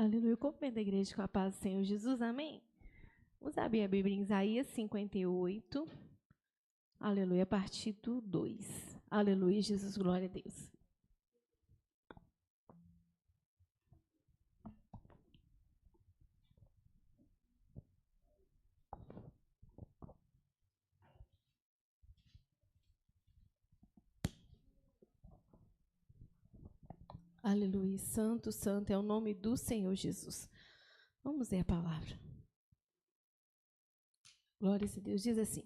Aleluia. Cumprimento a igreja com a paz do Senhor Jesus. Amém? Vamos abrir a Bíblia em Isaías 58. Aleluia. A partir do 2. Aleluia, Jesus. Glória a Deus. Aleluia. Santo, santo é o nome do Senhor Jesus. Vamos ler a palavra. Glória a Deus. Diz assim: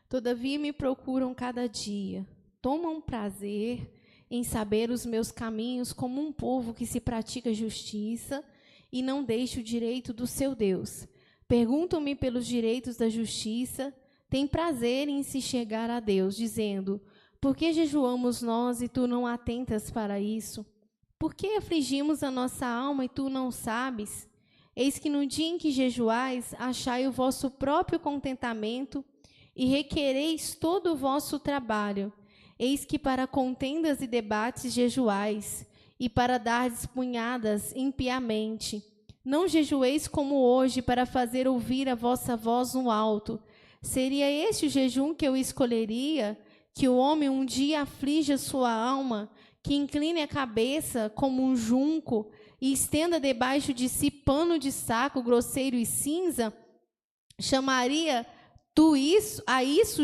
todavia me procuram cada dia, tomam prazer em saber os meus caminhos, como um povo que se pratica justiça e não deixa o direito do seu Deus. Perguntam-me pelos direitos da justiça, têm prazer em se chegar a Deus, dizendo: por que jejuamos nós e tu não atentas para isso? Por que afligimos a nossa alma e tu não sabes? Eis que no dia em que jejuais, achai o vosso próprio contentamento e requereis todo o vosso trabalho. Eis que para contendas e debates jejuais, e para dardes punhadas impiamente. Não jejueis como hoje, para fazer ouvir a vossa voz no alto. Seria este o jejum que eu escolheria? Que o homem um dia aflige a sua alma, que incline a cabeça como um junco e estenda debaixo de si pano de saco grosseiro e cinza? Chamaria tu isso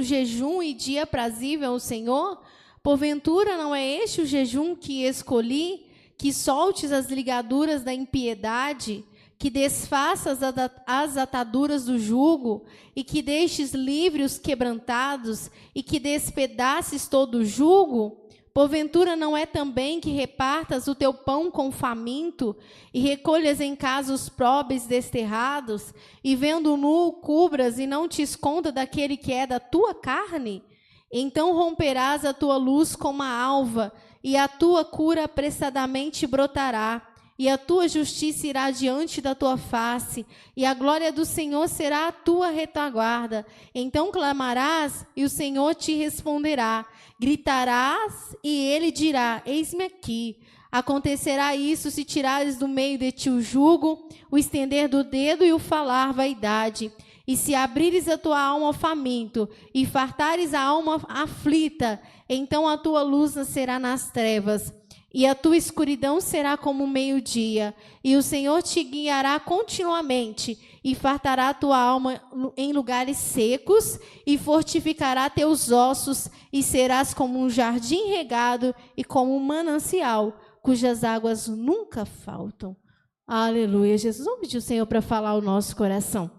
jejum e dia aprazível ao Senhor? Porventura não é este o jejum que escolhi, que soltes as ligaduras da impiedade, que desfaças as ataduras do jugo, e que deixes livres os quebrantados, e que despedaces todo o jugo? Porventura não é também que repartas o teu pão com o faminto, e recolhas em casa os pobres desterrados, e vendo nu cubras e não te esconda daquele que é da tua carne? Então romperás a tua luz como a alva, e a tua cura apressadamente brotará, e a tua justiça irá diante da tua face, e a glória do Senhor será a tua retaguarda. Então clamarás, e o Senhor te responderá. Gritarás, e ele dirá: eis-me aqui. Acontecerá isso se tirares do meio de ti o jugo, o estender do dedo e o falar vaidade. E se abrires a tua alma ao faminto, e fartares a alma aflita, então a tua luz nascerá nas trevas, e a tua escuridão será como o meio-dia. E o Senhor te guiará continuamente, e fartará a tua alma em lugares secos, e fortificará teus ossos, e serás como um jardim regado, e como um manancial, cujas águas nunca faltam. Aleluia, Jesus. Vamos pedir ao Senhor para falar o nosso coração.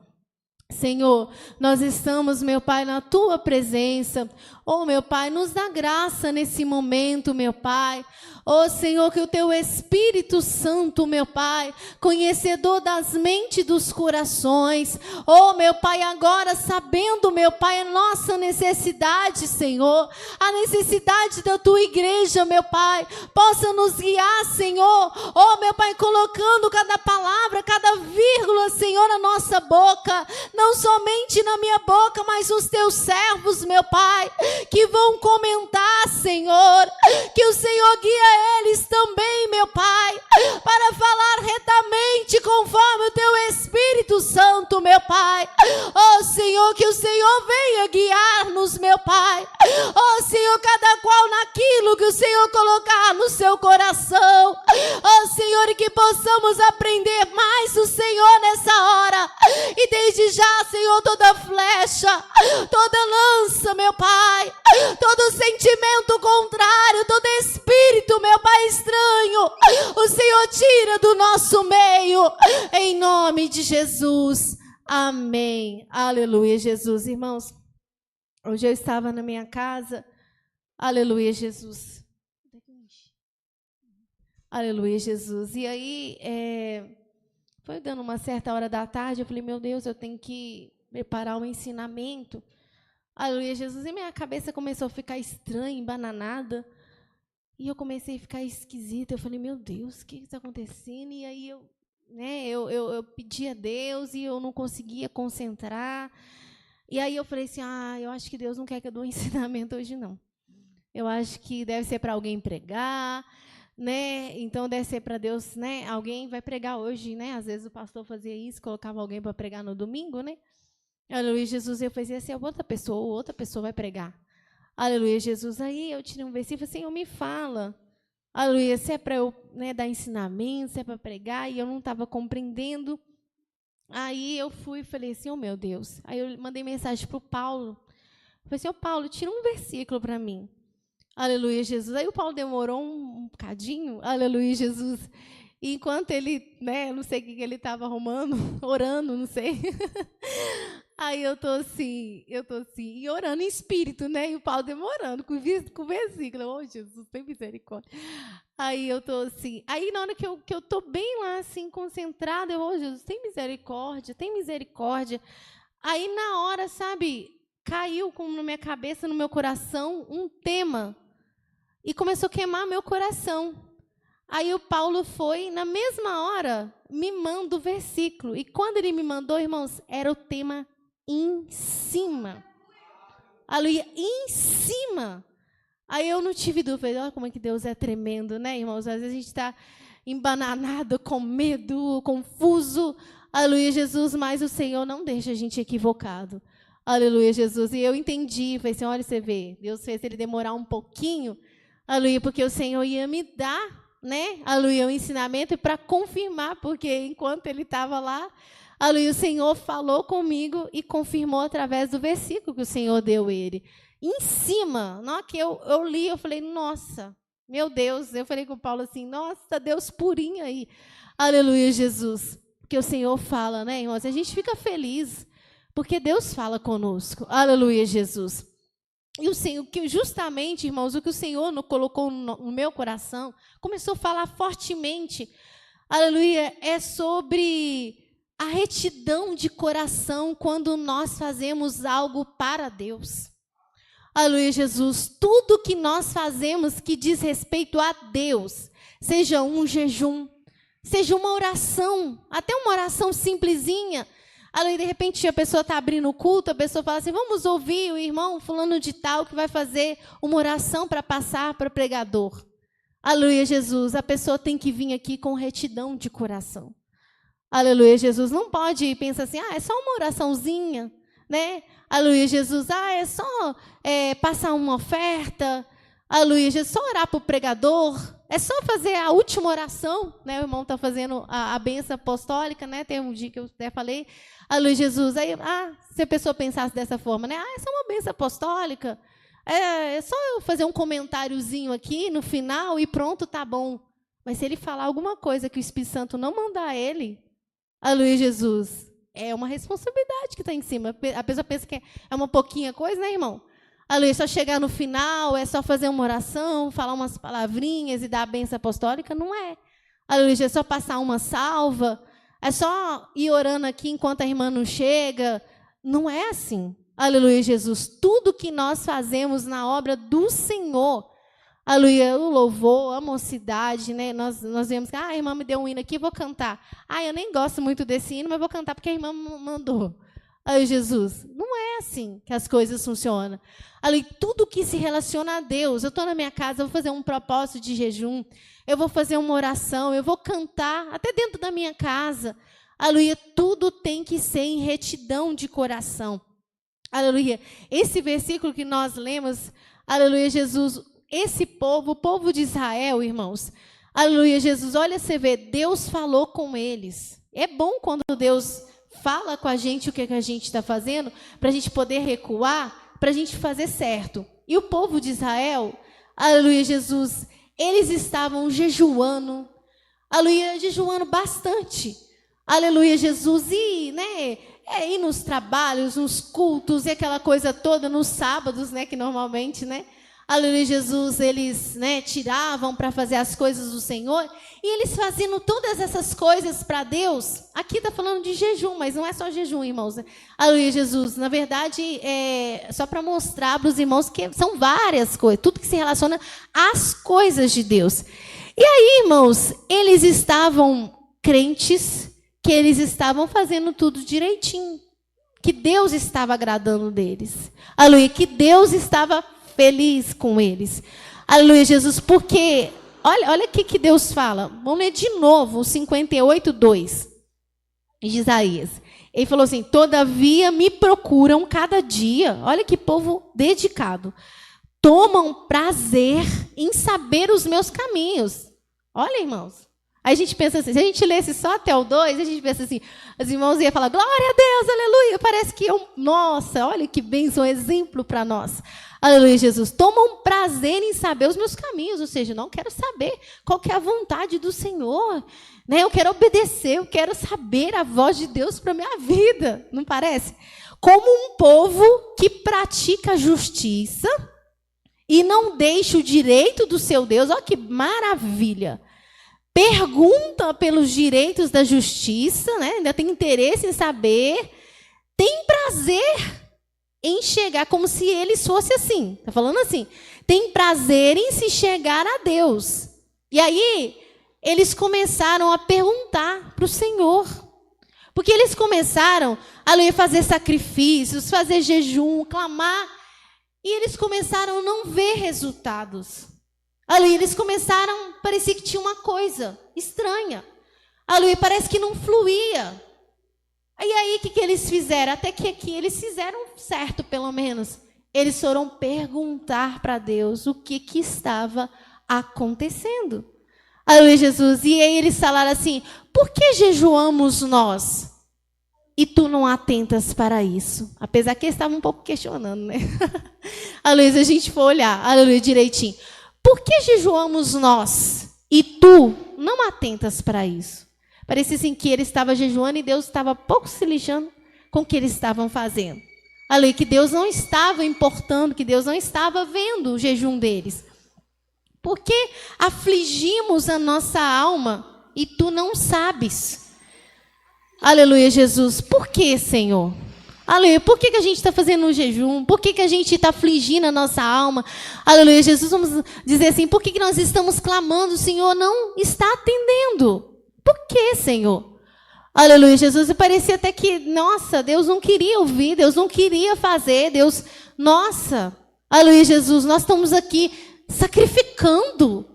Senhor, nós estamos, meu Pai, na Tua presença. Oh, meu Pai, nos dá graça nesse momento, meu Pai. Oh, Senhor, que o Teu Espírito Santo, meu Pai, conhecedor das mentes e dos corações, oh, meu Pai, agora sabendo, meu Pai, a nossa necessidade, Senhor, a necessidade da Tua igreja, meu Pai, possa nos guiar, Senhor. Oh, meu Pai, colocando cada palavra, cada vírgula, Senhor, na nossa boca, não somente na minha boca, mas os Teus servos, meu Pai, que vão comentar, Senhor, que o Senhor guia eles também, meu Pai, para falar retamente conforme o Teu Espírito Santo, meu Pai. Oh, Senhor, que o Senhor venha guiar-nos, meu Pai. Oh, Senhor, cada qual naquilo que o Senhor colocar no seu coração. Oh, Senhor, e que possamos aprender mais o Senhor nessa hora. E desde já, Senhor, toda flecha, toda lança, meu Pai, todo sentimento contrário, todo espírito, meu Pai, estranho, o Senhor tira do nosso meio, em nome de Jesus. Amém. Aleluia, Jesus. Irmãos, hoje eu estava na minha casa. Aleluia, Jesus. Aleluia, Jesus. E aí, foi dando uma certa hora da tarde, eu falei, meu Deus, eu tenho que preparar um ensinamento. Aleluia, Jesus. E minha cabeça começou a ficar estranha, embananada. E eu comecei a ficar esquisita. Eu falei, meu Deus, o que está acontecendo? E aí eu pedi a Deus e eu não conseguia concentrar. E aí eu falei assim, eu acho que Deus não quer que eu dê um ensinamento hoje, não. Eu acho que deve ser para alguém pregar. né? Então, descer para Deus, né? Alguém vai pregar hoje, né? Às vezes o pastor fazia isso, colocava alguém para pregar no domingo, né? Aleluia, Jesus. Eu fazia assim, outra pessoa vai pregar. Aleluia, Jesus. Aí eu tirei um versículo, Senhor, me fala. Aleluia, se é para eu, né, dar ensinamento, se é para pregar, e eu não estava compreendendo. Aí eu fui e falei assim, oh meu Deus. Aí eu mandei mensagem para o Paulo. Falei assim, ô Paulo, tira um versículo para mim. Aleluia, Jesus. Aí o Paulo demorou um bocadinho. Aleluia, Jesus. E enquanto ele, né, não sei o que ele estava arrumando, orando, não sei. Aí eu tô assim, e orando em espírito, né? E o Paulo demorando com o versículo. Oh, Jesus, tem misericórdia. Aí eu tô assim. Aí na hora que eu tô bem lá, assim, concentrada, eu, oh, Jesus, tem misericórdia, tem misericórdia. Aí na hora, sabe, caiu como na minha cabeça, no meu coração, um tema. E começou a queimar meu coração. Aí o Paulo foi, na mesma hora, me manda o versículo. E quando ele me mandou, irmãos, era o tema em cima. Aleluia, em cima. Aí eu não tive dúvida. Olha como é que Deus é tremendo, né, irmãos? Às vezes a gente está embananado, com medo, confuso. Aleluia, Jesus, mas o Senhor não deixa a gente equivocado. Aleluia, Jesus. E eu entendi, falei assim, olha, você vê, Deus fez ele demorar um pouquinho, aleluia, porque o Senhor ia me dar, né, aleluia, o ensinamento para confirmar, porque enquanto ele estava lá, aleluia, o Senhor falou comigo e confirmou através do versículo que o Senhor deu ele. Em cima, na hora que eu li, eu falei, nossa, meu Deus, eu falei com o Paulo assim, nossa, Deus purinho aí, aleluia, Jesus, porque o Senhor fala, né, irmãos, a gente fica feliz, porque Deus fala conosco, aleluia, Jesus. E o Senhor, que justamente, irmãos, o que o Senhor colocou no meu coração, começou a falar fortemente, aleluia, é sobre a retidão de coração quando nós fazemos algo para Deus. Aleluia, Jesus. Tudo que nós fazemos que diz respeito a Deus, seja um jejum, seja uma oração, até uma oração simplesinha. Aleluia, de repente a pessoa está abrindo o culto, a pessoa fala assim, vamos ouvir o irmão fulano de tal que vai fazer uma oração para passar para o pregador. Aleluia, Jesus. A pessoa tem que vir aqui com retidão de coração. Aleluia, Jesus. Não pode pensar assim, é só uma oraçãozinha, né? Aleluia, Jesus. É só passar uma oferta. Aleluia, Jesus. Só orar para o pregador. É só fazer a última oração, né? O irmão está fazendo a bênção apostólica, né? Tem um dia que eu até falei. Aleluia, Jesus. Aí, se a pessoa pensasse dessa forma, né? É só uma bênção apostólica. É só eu fazer um comentáriozinho aqui no final e pronto, tá bom. Mas se ele falar alguma coisa que o Espírito Santo não mandar ele, aleluia, Jesus, é uma responsabilidade que está em cima. A pessoa pensa que é uma pouquinha coisa, né, irmão? Aleluia, só chegar no final, é só fazer uma oração, falar umas palavrinhas e dar a bênção apostólica, não é. Aleluia, é só passar uma salva, é só ir orando aqui enquanto a irmã não chega. Não é assim. Aleluia, Jesus. Tudo que nós fazemos na obra do Senhor, aleluia, o louvor, a mocidade, né? Nós vemos que a irmã me deu um hino aqui, vou cantar. Eu nem gosto muito desse hino, mas vou cantar porque a irmã mandou. Aleluia, Jesus. Não é assim que as coisas funcionam. Aleluia, tudo que se relaciona a Deus. Eu estou na minha casa, eu vou fazer um propósito de jejum, eu vou fazer uma oração, eu vou cantar, até dentro da minha casa. Aleluia, tudo tem que ser em retidão de coração. Aleluia. Esse versículo que nós lemos, aleluia, Jesus, esse povo, o povo de Israel, irmãos, aleluia, Jesus, olha, você vê, Deus falou com eles. É bom quando Deus fala com a gente o que a gente está fazendo, para a gente poder recuar, para a gente fazer certo. E o povo de Israel, aleluia, Jesus, eles estavam jejuando, aleluia, jejuando bastante. Aleluia, Jesus, e, né, ir nos trabalhos, nos cultos, e aquela coisa toda, nos sábados, né, que normalmente, né, aleluia, Jesus, eles, né, tiravam para fazer as coisas do Senhor, e eles faziam todas essas coisas para Deus. Aqui está falando de jejum, mas não é só jejum, irmãos. Aleluia, Jesus. Na verdade, é só para mostrar para os irmãos que são várias coisas, tudo que se relaciona às coisas de Deus. E aí, irmãos, eles estavam crentes, que eles estavam fazendo tudo direitinho, que Deus estava agradando deles. Aleluia, que Deus estava feliz com eles. Aleluia, Jesus, porque, olha o que Deus fala. Vamos ler de novo o 58:2 de Isaías. Ele falou assim: todavia me procuram cada dia. Olha que povo dedicado. Tomam prazer em saber os meus caminhos. Olha, irmãos. Aí a gente pensa assim, se a gente lesse só até o 2, a gente pensa assim, os irmãos iam falar, glória a Deus, aleluia. Parece que nossa, olha que bênção, exemplo para nós. Aleluia, Jesus. Tomam prazer em saber os meus caminhos, ou seja, não quero saber qual que é a vontade do Senhor. Né? Eu quero obedecer, eu quero saber a voz de Deus para a minha vida, não parece? Como um povo que pratica a justiça e não deixa o direito do seu Deus, olha que maravilha. Pergunta pelos direitos da justiça, né? Ainda tem interesse em saber, tem prazer em chegar, como se eles fossem assim, está falando assim, tem prazer em se chegar a Deus. E aí, eles começaram a perguntar para o Senhor, porque eles começaram a fazer sacrifícios, fazer jejum, clamar, e eles começaram a não ver resultados. Ali eles começaram, parecia que tinha uma coisa estranha. Ali parece que não fluía. E aí o que eles fizeram? Até que aqui eles fizeram certo, pelo menos. Eles foram perguntar para Deus o que estava acontecendo. Aleluia, Jesus. E aí eles falaram assim, por que jejuamos nós? E tu não atentas para isso. Apesar que eles estavam um pouco questionando, né? Aleluia, se a gente for olhar, aleluia, direitinho. Por que jejuamos nós e tu não atentas para isso? Parecia assim que ele estava jejuando e Deus estava pouco se lixando com o que eles estavam fazendo. Ali, que Deus não estava importando, que Deus não estava vendo o jejum deles. Por que afligimos a nossa alma e tu não sabes? Aleluia, Jesus. Por que, Senhor? Aleluia, por que a gente está fazendo um jejum? Por que a gente está afligindo a nossa alma? Aleluia, Jesus, vamos dizer assim, por que nós estamos clamando? O Senhor não está atendendo. Por que, Senhor? Aleluia, Jesus, e parecia até que, nossa, Deus não queria ouvir, Deus não queria fazer, Deus, nossa, aleluia, Jesus, nós estamos aqui sacrificando,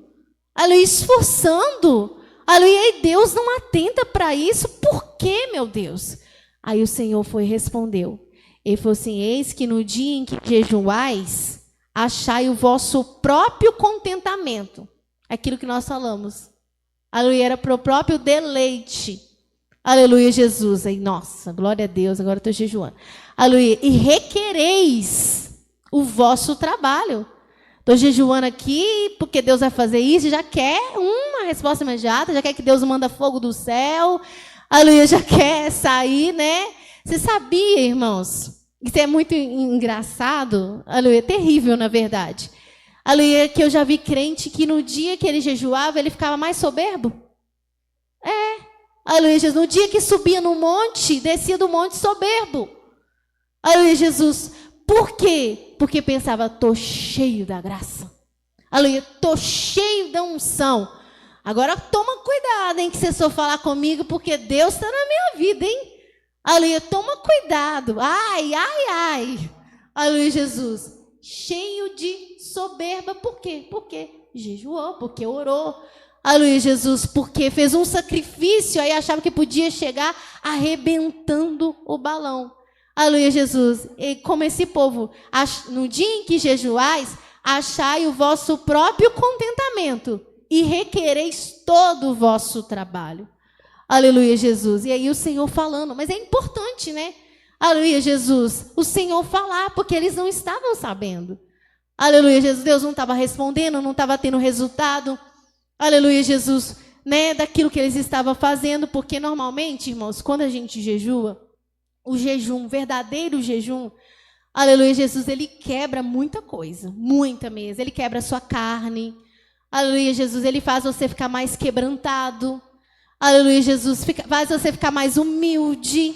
aleluia, esforçando, aleluia, e Deus não atenta para isso, por quê, meu Deus? Aí o Senhor foi e respondeu. Ele falou assim, eis que no dia em que jejuais, achai o vosso próprio contentamento. Aquilo que nós falamos. Aleluia, era para o próprio deleite. Aleluia, Jesus. Aí, nossa, glória a Deus, agora estou jejuando. Aleluia. E requereis o vosso trabalho. Estou jejuando aqui, porque Deus vai fazer isso, já quer uma resposta imediata, já quer que Deus manda fogo do céu. Aleluia, já quer sair, né? Você sabia, irmãos? Isso é muito engraçado. Aleluia, terrível, na verdade. Aleluia, que eu já vi crente que no dia que ele jejuava, ele ficava mais soberbo. Aleluia, Jesus. No dia que subia no monte, descia do monte soberbo. Aleluia, Jesus. Por quê? Porque pensava, estou cheio da graça. Aleluia, estou cheio da unção. Agora toma cuidado, hein, que você só falar comigo, porque Deus está na minha vida, hein? Aleluia, toma cuidado. Ai, ai, ai. Aleluia, Jesus. Cheio de soberba, por quê? Porque jejuou, porque orou. Aleluia, Jesus, porque fez um sacrifício, aí achava que podia chegar arrebentando o balão. Aleluia, Jesus. E como esse povo, no dia em que jejuais, achai o vosso próprio contentamento e requereis todo o vosso trabalho. Aleluia, Jesus. E aí o Senhor falando, mas é importante, né? Aleluia, Jesus. O Senhor falar, porque eles não estavam sabendo. Aleluia, Jesus. Deus não estava respondendo, não estava tendo resultado. Aleluia, Jesus. Né? Daquilo que eles estavam fazendo, porque normalmente, irmãos, quando a gente jejua, o jejum, verdadeiro jejum, aleluia, Jesus, ele quebra muita coisa, muita mesmo. Ele quebra a sua carne. Aleluia, Jesus, ele faz você ficar mais quebrantado. Aleluia, Jesus, faz você ficar mais humilde.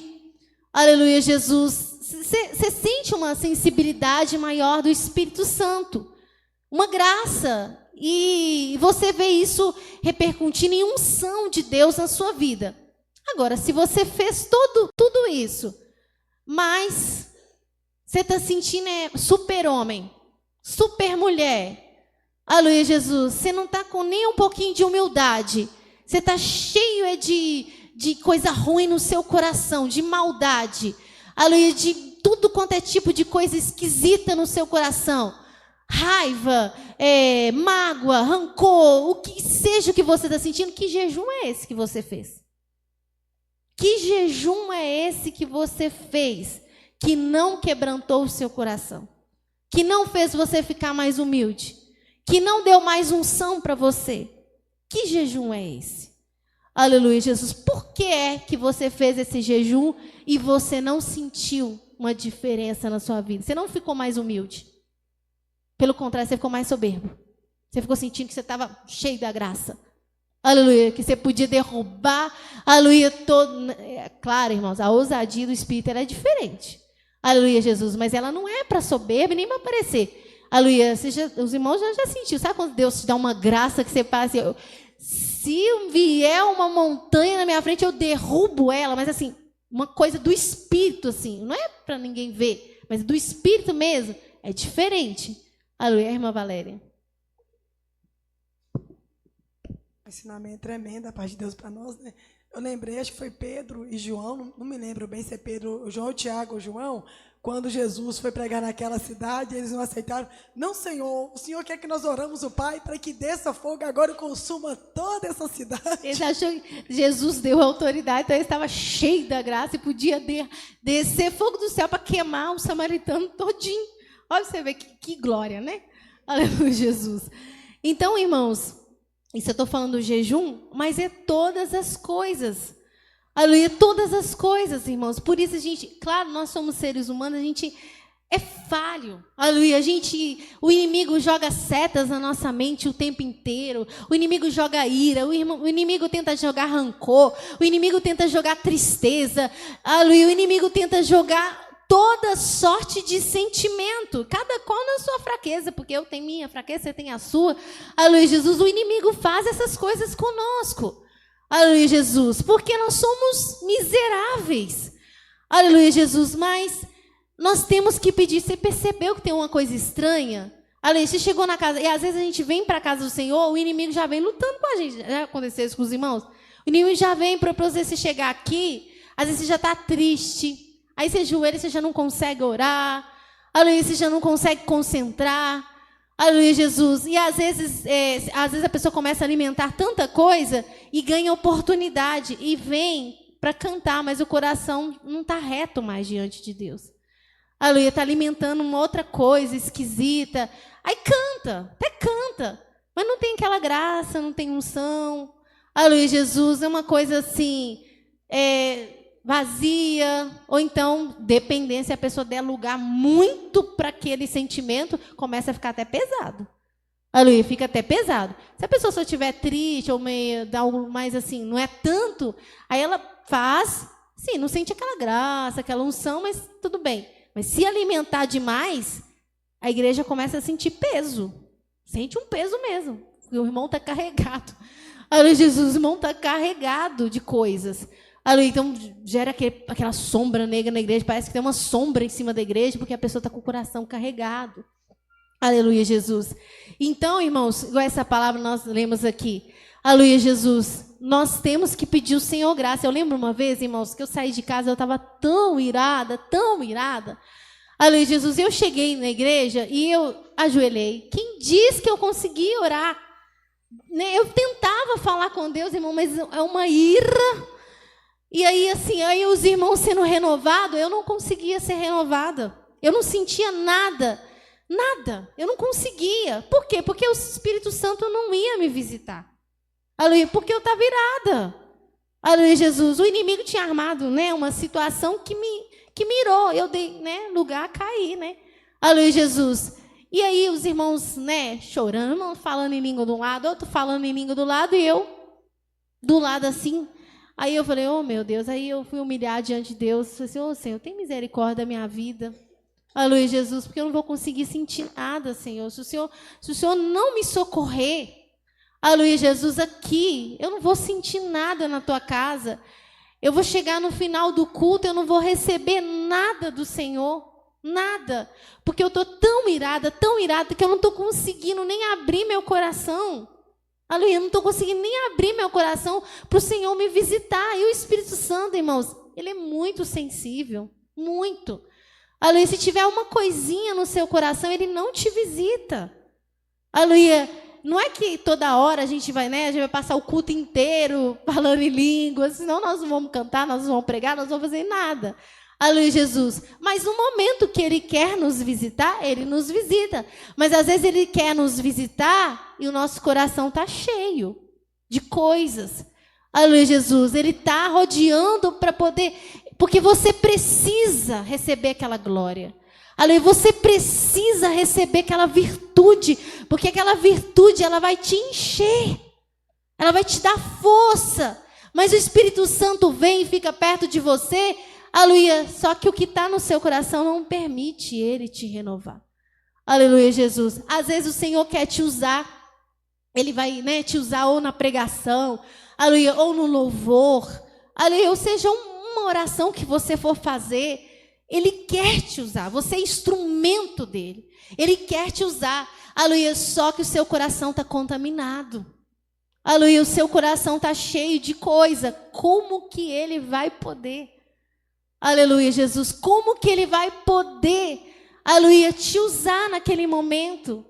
Aleluia, Jesus. Você sente uma sensibilidade maior do Espírito Santo. Uma graça. E você vê isso repercutindo em unção de Deus na sua vida. Agora, se você fez tudo isso, mas você está sentindo super-homem, super-mulher, Aleluia, Jesus. Você não está com nem um pouquinho de humildade. Você está cheio de coisa ruim no seu coração, de maldade. Aleluia, de tudo quanto é tipo de coisa esquisita no seu coração. Raiva, mágoa, rancor, o que seja que você está sentindo. Que jejum é esse que você fez? Que jejum é esse que você fez que não quebrantou o seu coração? Que não fez você ficar mais humilde? Que não deu mais unção para você? Que jejum é esse? Aleluia, Jesus. Por que é que você fez esse jejum e você não sentiu uma diferença na sua vida? Você não ficou mais humilde. Pelo contrário, você ficou mais soberbo. Você ficou sentindo que você estava cheio da graça. Aleluia, que você podia derrubar, aleluia, todo. Claro, irmãos, a ousadia do Espírito ela é diferente. Aleluia, Jesus, mas ela não é para soberba nem para aparecer. Aleluia, os irmãos já sentiram. Sabe quando Deus te dá uma graça que você passa assim, se vier uma montanha na minha frente, eu derrubo ela, mas assim, uma coisa do Espírito, assim, não é para ninguém ver, mas do Espírito mesmo, é diferente. Aleluia, irmã Valéria. Ensinamento tremendo, a paz de Deus para nós, né? Eu lembrei, acho que foi Pedro e João, não me lembro bem se é Pedro, João, Tiago ou João, quando Jesus foi pregar naquela cidade, eles não aceitaram. Não, Senhor, o Senhor quer que nós oramos o Pai para que desça fogo agora e consuma toda essa cidade. Eles achou que Jesus deu autoridade, então ele estava cheio da graça e podia descer fogo do céu para queimar o samaritano todinho. Olha, você vê que glória, né? Aleluia, Jesus. Então, irmãos, isso eu estou falando do jejum, mas é todas as coisas. Aleluia, todas as coisas, irmãos. Por isso a gente, claro, nós somos seres humanos, a gente é falho. Aleluia, o inimigo joga setas na nossa mente o tempo inteiro. O inimigo joga ira, o inimigo tenta jogar rancor, o inimigo tenta jogar tristeza. Aleluia, o inimigo tenta jogar toda sorte de sentimento, cada qual na sua fraqueza, porque eu tenho minha fraqueza, você tem a sua. Aleluia, Jesus, o inimigo faz essas coisas conosco. Aleluia, Jesus, porque nós somos miseráveis. Aleluia, Jesus, mas nós temos que pedir. Você percebeu que tem uma coisa estranha? Aleluia, você chegou na casa, e às vezes a gente vem para a casa do Senhor, o inimigo já vem lutando com a gente. Já aconteceu isso com os irmãos? O inimigo já vem para você chegar aqui, às vezes você já está triste. Aí você ajoelha, você já não consegue orar. Aleluia, você já não consegue concentrar. Aleluia, Jesus. E às vezes a pessoa começa a alimentar tanta coisa e ganha oportunidade e vem para cantar, mas o coração não está reto mais diante de Deus. Aleluia, está alimentando uma outra coisa esquisita. Aí canta, até canta, mas não tem aquela graça, não tem unção. Aleluia, Jesus, é uma coisa assim... vazia, ou então, dependência, a pessoa der lugar muito para aquele sentimento, começa a ficar até pesado. Aleluia, fica até pesado. Se a pessoa só estiver triste, ou meio, algo mais assim, não é tanto, aí ela faz, sim, não sente aquela graça, aquela unção, mas tudo bem. Mas se alimentar demais, a igreja começa a sentir peso. Sente um peso mesmo, porque o irmão está carregado. Aleluia, Jesus, o irmão está carregado de coisas. Aleluia, então gera aquela sombra negra na igreja, parece que tem uma sombra em cima da igreja, porque a pessoa está com o coração carregado. Aleluia, Jesus. Então, irmãos, igual essa palavra nós lemos aqui. Aleluia, Jesus. Nós temos que pedir ao Senhor graça. Eu lembro uma vez, irmãos, que eu saí de casa, eu estava tão irada, tão irada. Aleluia, Jesus. Eu cheguei na igreja e eu ajoelhei. Quem diz que eu consegui orar? Eu tentava falar com Deus, irmão, mas é uma ira. E aí, assim, os irmãos sendo renovados, eu não conseguia ser renovada. Eu não sentia nada. Nada. Eu não conseguia. Por quê? Porque o Espírito Santo não ia me visitar. Aleluia, porque eu estava irada. Aleluia, Jesus. O inimigo tinha armado, né, uma situação que mirou. Eu dei, né, lugar a cair, né? Aleluia, Jesus. E aí os irmãos, né, chorando, falando em língua de um lado, outro falando em língua do lado, e eu do lado assim. Aí eu falei, oh meu Deus, aí eu fui humilhar diante de Deus, falei assim, oh Senhor, tem misericórdia da minha vida. Aleluia, Jesus, porque eu não vou conseguir sentir nada, Senhor. Se o Senhor não me socorrer, aleluia, Jesus, aqui, eu não vou sentir nada na tua casa. Eu vou chegar no final do culto, eu não vou receber nada do Senhor. Nada. Porque eu estou tão irada, que eu não estou conseguindo nem abrir meu coração. Aleluia, eu não estou conseguindo nem abrir meu coração para o Senhor me visitar. E o Espírito Santo, irmãos, ele é muito sensível. Muito. Aleluia, se tiver uma coisinha no seu coração, ele não te visita. Aleluia. Não é que toda hora a gente vai passar o culto inteiro falando em línguas, senão nós não vamos cantar, nós não vamos pregar, nós não vamos fazer nada. Aleluia, Jesus. Mas no momento que ele quer nos visitar, ele nos visita. Mas às vezes ele quer nos visitar e o nosso coração está cheio de coisas. Aleluia, Jesus. Ele está rodeando para poder... Porque você precisa receber aquela glória. Aleluia, você precisa receber aquela virtude, porque aquela virtude, ela vai te encher, ela vai te dar força, mas o Espírito Santo vem e fica perto de você, aleluia, só que o que está no seu coração não permite ele te renovar. Aleluia, Jesus. Às vezes o Senhor quer te usar, ele vai te usar ou na pregação, aleluia, ou no louvor, aleluia, ou seja, uma oração que você for fazer, ele quer te usar, você é instrumento dele. Ele quer te usar. Aleluia, só que o seu coração está contaminado. Aleluia, o seu coração está cheio de coisa. Como que ele vai poder? Aleluia, Jesus. Como que ele vai poder, aleluia, te usar naquele momento?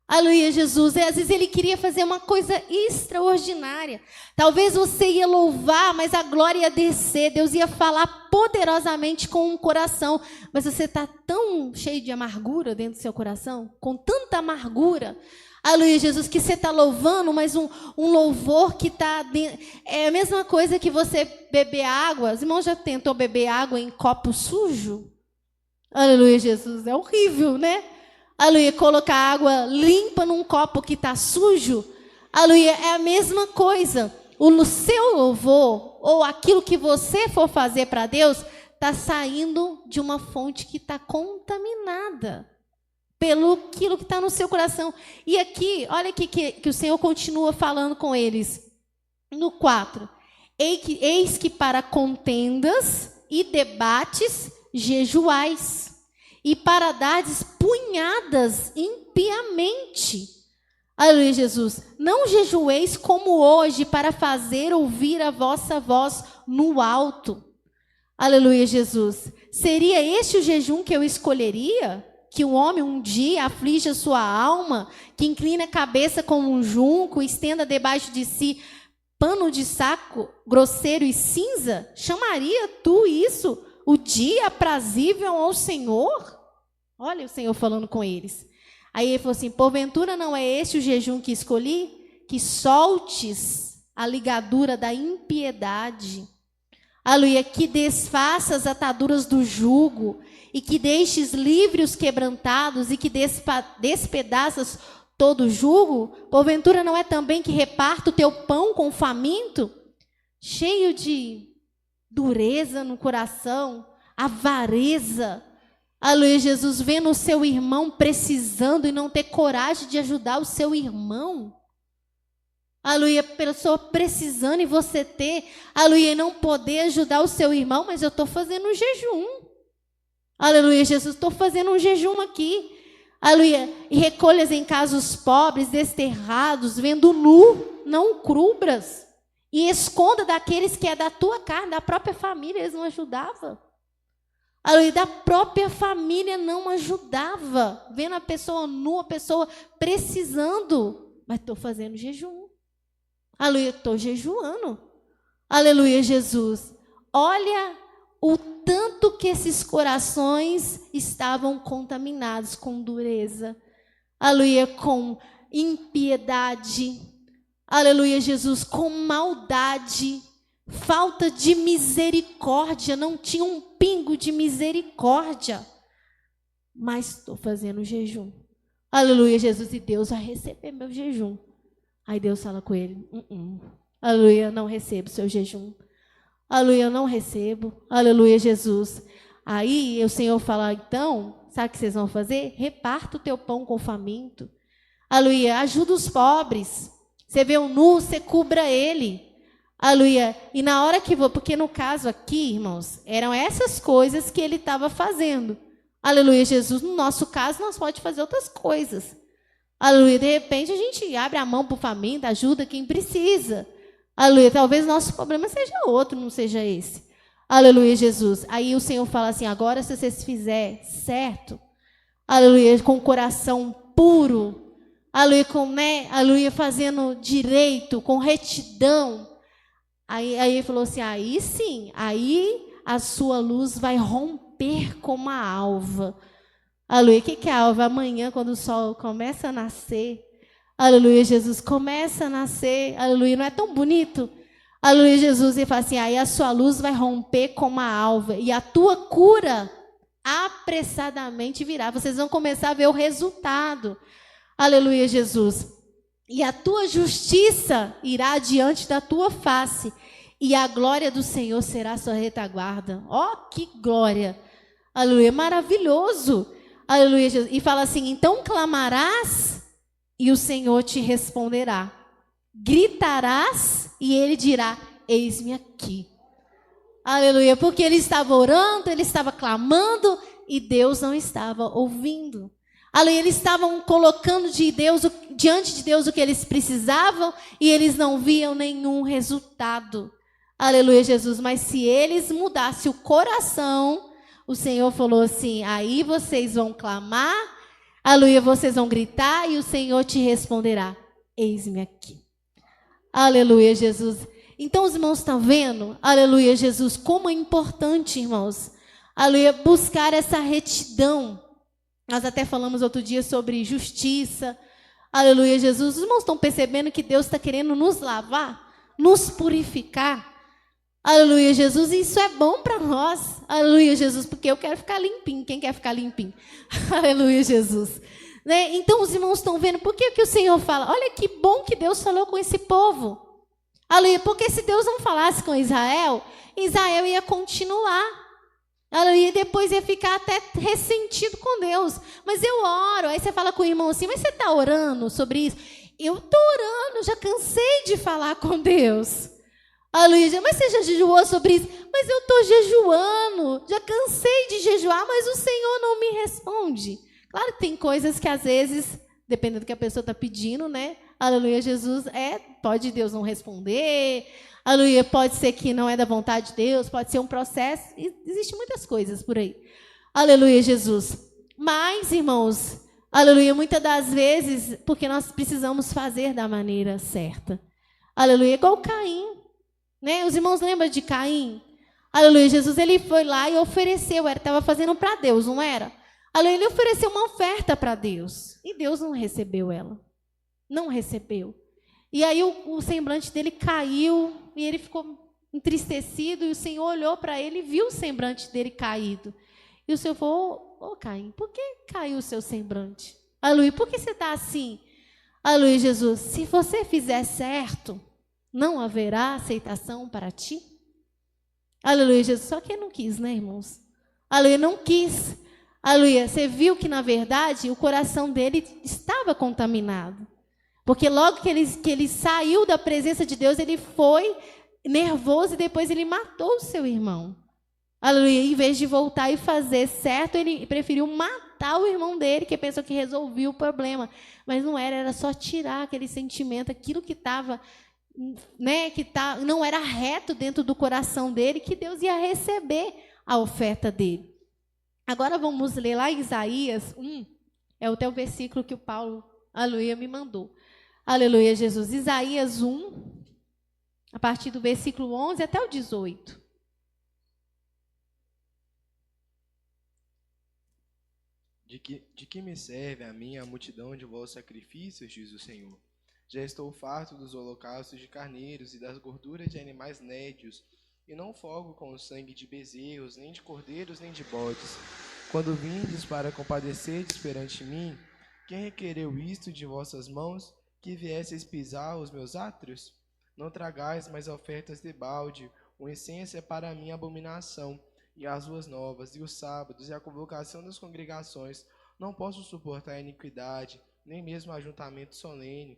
Aleluia, Jesus. Às vezes ele queria fazer uma coisa extraordinária. Talvez você ia louvar, mas a glória ia descer. Deus ia falar poderosamente com o coração. Mas você está tão cheio de amargura dentro do seu coração, com tanta amargura. Aleluia, Jesus, que você está louvando, mas um louvor que está... É a mesma coisa que você beber água. Os irmãos já tentou beber água em copo sujo? Aleluia, Jesus. É horrível, né? Aleluia, colocar água limpa num copo que está sujo. Aleluia, é a mesma coisa. O seu louvor, ou aquilo que você for fazer para Deus, está saindo de uma fonte que está contaminada pelo aquilo que está no seu coração. E aqui, olha aqui que o Senhor continua falando com eles. No 4. Eis que para contendas e debates jejuais, e para dardes punhadas impiamente. Aleluia, Jesus. Não jejueis como hoje para fazer ouvir a vossa voz no alto. Aleluia, Jesus. Seria este o jejum que eu escolheria? Que o homem um dia aflige a sua alma, que inclina a cabeça como um junco, estenda debaixo de si pano de saco grosseiro e cinza? Chamaria tu isso o dia aprazível ao Senhor? Olha o Senhor falando com eles. Aí ele falou assim, porventura não é este o jejum que escolhi? Que soltes a ligadura da impiedade. Aleluia, que desfaça as ataduras do jugo, e que deixes livres os quebrantados, e que despedaças todo o jugo. Porventura não é também que reparta o teu pão com o faminto? Cheio de dureza no coração, avareza. Aleluia, Jesus, vendo o seu irmão precisando e não ter coragem de ajudar o seu irmão. Aleluia, pessoa precisando e você ter, aleluia, e não poder ajudar o seu irmão, mas eu estou fazendo um jejum. Aleluia, Jesus, estou fazendo um jejum aqui. Aleluia, e recolhas em casa os pobres, desterrados, vendo nu, não cubras. E esconda daqueles que é da tua carne, da própria família, eles não ajudavam. Aleluia, da própria família não ajudava. Vendo a pessoa nua, a pessoa precisando. Mas estou fazendo jejum. Aleluia, estou jejuando. Aleluia, Jesus. Olha o tanto que esses corações estavam contaminados com dureza. Aleluia, com impiedade. Aleluia, Jesus, com maldade. Falta de misericórdia, não tinha um pingo de misericórdia. Mas estou fazendo jejum. Aleluia, Jesus, e Deus vai receber meu jejum. Aí Deus fala com ele, aleluia, não recebo seu jejum. Aleluia, eu não recebo. Aleluia, Jesus. Aí o Senhor fala, então, sabe o que vocês vão fazer? Reparta o teu pão com o faminto. Aleluia, ajuda os pobres. Você vê um nu, você cubra ele. Aleluia. E na hora que porque no caso aqui, irmãos, eram essas coisas que ele estava fazendo. Aleluia, Jesus. No nosso caso, nós podemos fazer outras coisas. Aleluia, de repente a gente abre a mão para o faminto, ajuda quem precisa. Aleluia, talvez nosso problema seja outro, não seja esse. Aleluia, Jesus. Aí o Senhor fala assim, agora se vocês fizerem certo, aleluia, com o coração puro, aleluia, aleluia, fazendo direito, com retidão. Aí ele falou assim, aí sim, aí a sua luz vai romper como a alva. Aleluia, o que é a alva? Amanhã, quando o sol começa a nascer, aleluia, Jesus, começa a nascer, aleluia, não é tão bonito? Aleluia, Jesus, e fala assim, aí a sua luz vai romper como a alva, e a tua cura apressadamente virá. Vocês vão começar a ver o resultado. Aleluia, Jesus. E a tua justiça irá diante da tua face, e a glória do Senhor será a sua retaguarda. Ó, que glória! Aleluia, maravilhoso! Aleluia, Jesus. E fala assim, então clamarás, e o Senhor te responderá. Gritarás, e ele dirá, eis-me aqui. Aleluia, porque ele estava orando, ele estava clamando, e Deus não estava ouvindo. Aleluia, eles estavam colocando diante de Deus o que eles precisavam, e eles não viam nenhum resultado. Aleluia, Jesus, mas se eles mudassem o coração, o Senhor falou assim, aí vocês vão clamar, aleluia, vocês vão gritar, e o Senhor te responderá, eis-me aqui. Aleluia, Jesus. Então os irmãos estão vendo, aleluia, Jesus, como é importante, irmãos, aleluia, buscar essa retidão. Nós até falamos outro dia sobre justiça, aleluia, Jesus. Os irmãos estão percebendo que Deus está querendo nos lavar, nos purificar, aleluia, Jesus, e isso é bom para nós, aleluia, Jesus, porque eu quero ficar limpinho. Quem quer ficar limpinho? Aleluia, Jesus. Né? Então os irmãos estão vendo, por que o Senhor fala? Olha que bom que Deus falou com esse povo. Aleluia, porque se Deus não falasse com Israel, Israel ia continuar. Aleluia, e depois ia ficar até ressentido com Deus. Mas eu oro, aí você fala com o irmão assim, mas você está orando sobre isso? Eu estou orando, já cansei de falar com Deus. Aleluia, mas você já jejuou sobre isso? Mas eu estou jejuando, já cansei de jejuar, mas o Senhor não me responde. Claro que tem coisas que às vezes, dependendo do que a pessoa está pedindo, né? Aleluia, Jesus, pode Deus não responder, aleluia, pode ser que não é da vontade de Deus, pode ser um processo, existem muitas coisas por aí. Aleluia, Jesus. Mas, irmãos, aleluia, muitas das vezes, porque nós precisamos fazer da maneira certa. Aleluia, igual Caim, né? Os irmãos lembram de Caim? Aleluia, Jesus, ele foi lá e ofereceu, estava fazendo para Deus, não era? Aleluia, ele ofereceu uma oferta para Deus, e Deus não recebeu ela. Não recebeu. E aí o semblante dele caiu, e ele ficou entristecido, e o Senhor olhou para ele e viu o semblante dele caído. E o Senhor falou, ô Caim, por que caiu o seu semblante? Aleluia, por que você está assim? Aleluia, Jesus, se você fizer certo, não haverá aceitação para ti? Aleluia, Jesus, só que ele não quis, né, irmãos? Aleluia, não quis. Aleluia, você viu que, na verdade, o coração dele estava contaminado. Porque logo que ele saiu da presença de Deus, ele foi nervoso e depois ele matou o seu irmão. Aleluia, em vez de voltar e fazer certo, ele preferiu matar o irmão dele, que pensou que resolvia o problema. Mas não era só tirar aquele sentimento, aquilo que estava, né, não era reto dentro do coração dele, que Deus ia receber a oferta dele. Agora vamos ler lá em Isaías 1, é até o versículo que o Paulo, aleluia, me mandou. Aleluia, Jesus. Isaías 1, a partir do versículo 11 até o 18. De que me serve a mim a multidão de vossos sacrifícios, diz o Senhor? Já estou farto dos holocaustos de carneiros e das gorduras de animais nédios, e não folgo com o sangue de bezerros, nem de cordeiros, nem de bodes. Quando vindes para compadecerdes perante mim, quem requereu isto de vossas mãos, que viesseis pisar os meus átrios? Não tragais mais ofertas de balde, o incenso é para mim abominação, e as ruas novas, e os sábados, e a convocação das congregações. Não posso suportar a iniquidade, nem mesmo ajuntamento solene.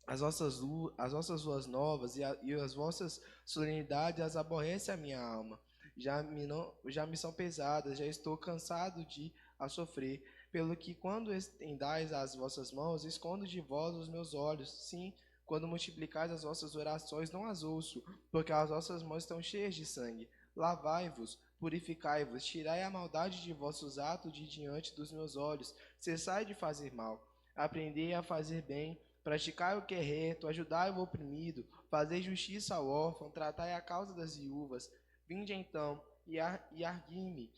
As vossas ruas novas e as vossas solenidades as aborrece a minha alma. já me são pesadas, já estou cansado de a sofrer. Pelo que, quando estendais as vossas mãos, escondo de vós os meus olhos. Sim, quando multiplicais as vossas orações, não as ouço, porque as vossas mãos estão cheias de sangue. Lavai-vos, purificai-vos, tirai a maldade de vossos atos de diante dos meus olhos. Cessai de fazer mal. Aprendei a fazer bem, praticai o que é reto, ajudai o oprimido, fazei justiça ao órfão, tratai a causa das viúvas. Vinde então e argui-me,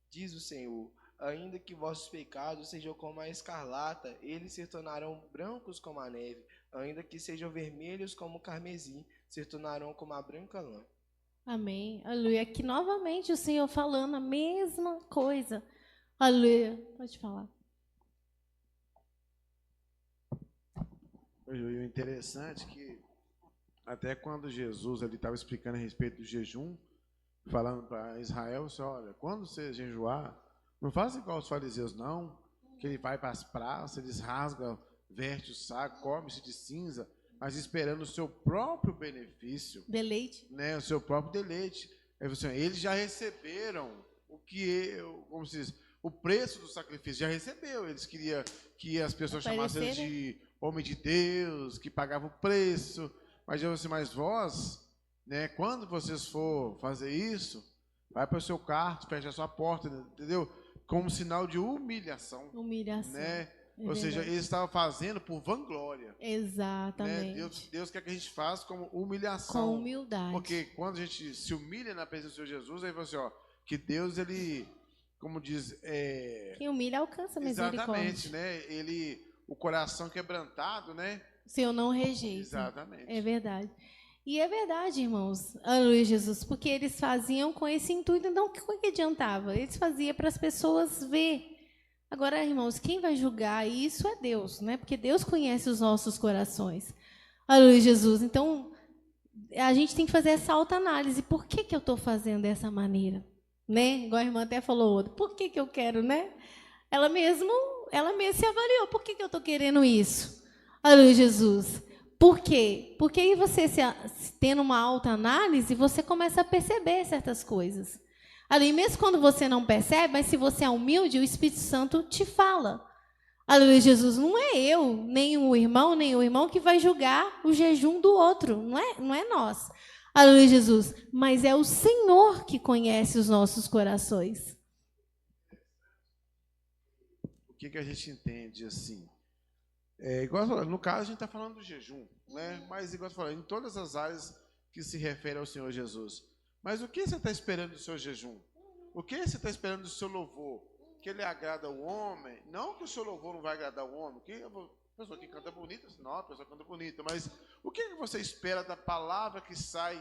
diz o Senhor. Ainda que vossos pecados sejam como a escarlata, eles se tornarão brancos como a neve. Ainda que sejam vermelhos como o carmesim, se tornarão como a branca lã. Amém. Aleluia. Aqui novamente o Senhor falando a mesma coisa. Aleluia. Pode falar. E o interessante é que até quando Jesus estava explicando a respeito do jejum, falando para Israel, assim, olha, quando você jejuar, não faça igual os fariseus, não, que ele vai para as praças, eles rasgam, veste o saco, come-se de cinza, mas esperando o seu próprio benefício. Deleite. Né, o seu próprio deleite. Assim, eles já receberam o que, como se diz, o preço do sacrifício, já recebeu. Eles queriam que as pessoas chamassem ele de homem de Deus, que pagava o preço. Mas eu assim, mas vós, né, quando vocês for fazer isso, vai para o seu quarto, fecha a sua porta, entendeu? Como sinal de humilhação. Humilhação. Né? Ou seja, eles estavam fazendo por vanglória. Exatamente. Né? Deus quer que a gente faça como humilhação. Com humildade. Porque quando a gente se humilha na presença do Senhor Jesus, aí você, ó, que Deus, ele, como diz... Quem humilha alcança a misericórdia. Exatamente, né? Ele, o coração quebrantado, né? O Senhor não rejeita. Exatamente. É verdade. E é verdade, irmãos, aleluia, Jesus, porque eles faziam com esse intuito, então o que adiantava? Eles faziam para as pessoas ver. Agora, irmãos, quem vai julgar isso é Deus, né? Porque Deus conhece os nossos corações. Aleluia, Jesus. Então, a gente tem que fazer essa autoanálise. Por que eu estou fazendo dessa maneira? Né? Igual a irmã até falou, por que eu quero, né? Ela mesma se avaliou. Por que eu estou querendo isso? Aleluia, Jesus. Por quê? Porque aí você, tendo uma autoanálise, você começa a perceber certas coisas. Ali, mesmo quando você não percebe, mas se você é humilde, o Espírito Santo te fala. Aleluia, Jesus, não é eu, nem o irmão que vai julgar o jejum do outro. Não é nós. Aleluia, Jesus. Mas é o Senhor que conhece os nossos corações. O que a gente entende assim? Igual eu falei, no caso, a gente está falando do jejum, né? Mas, igual eu falei, em todas as áreas que se refere ao Senhor Jesus. Mas o que você está esperando do seu jejum? O que você está esperando do seu louvor? Que ele agrada o homem? Não que o seu louvor não vai agradar o homem. Que a pessoa que canta bonita, não, a pessoa canta bonita. Mas o que você espera da palavra que sai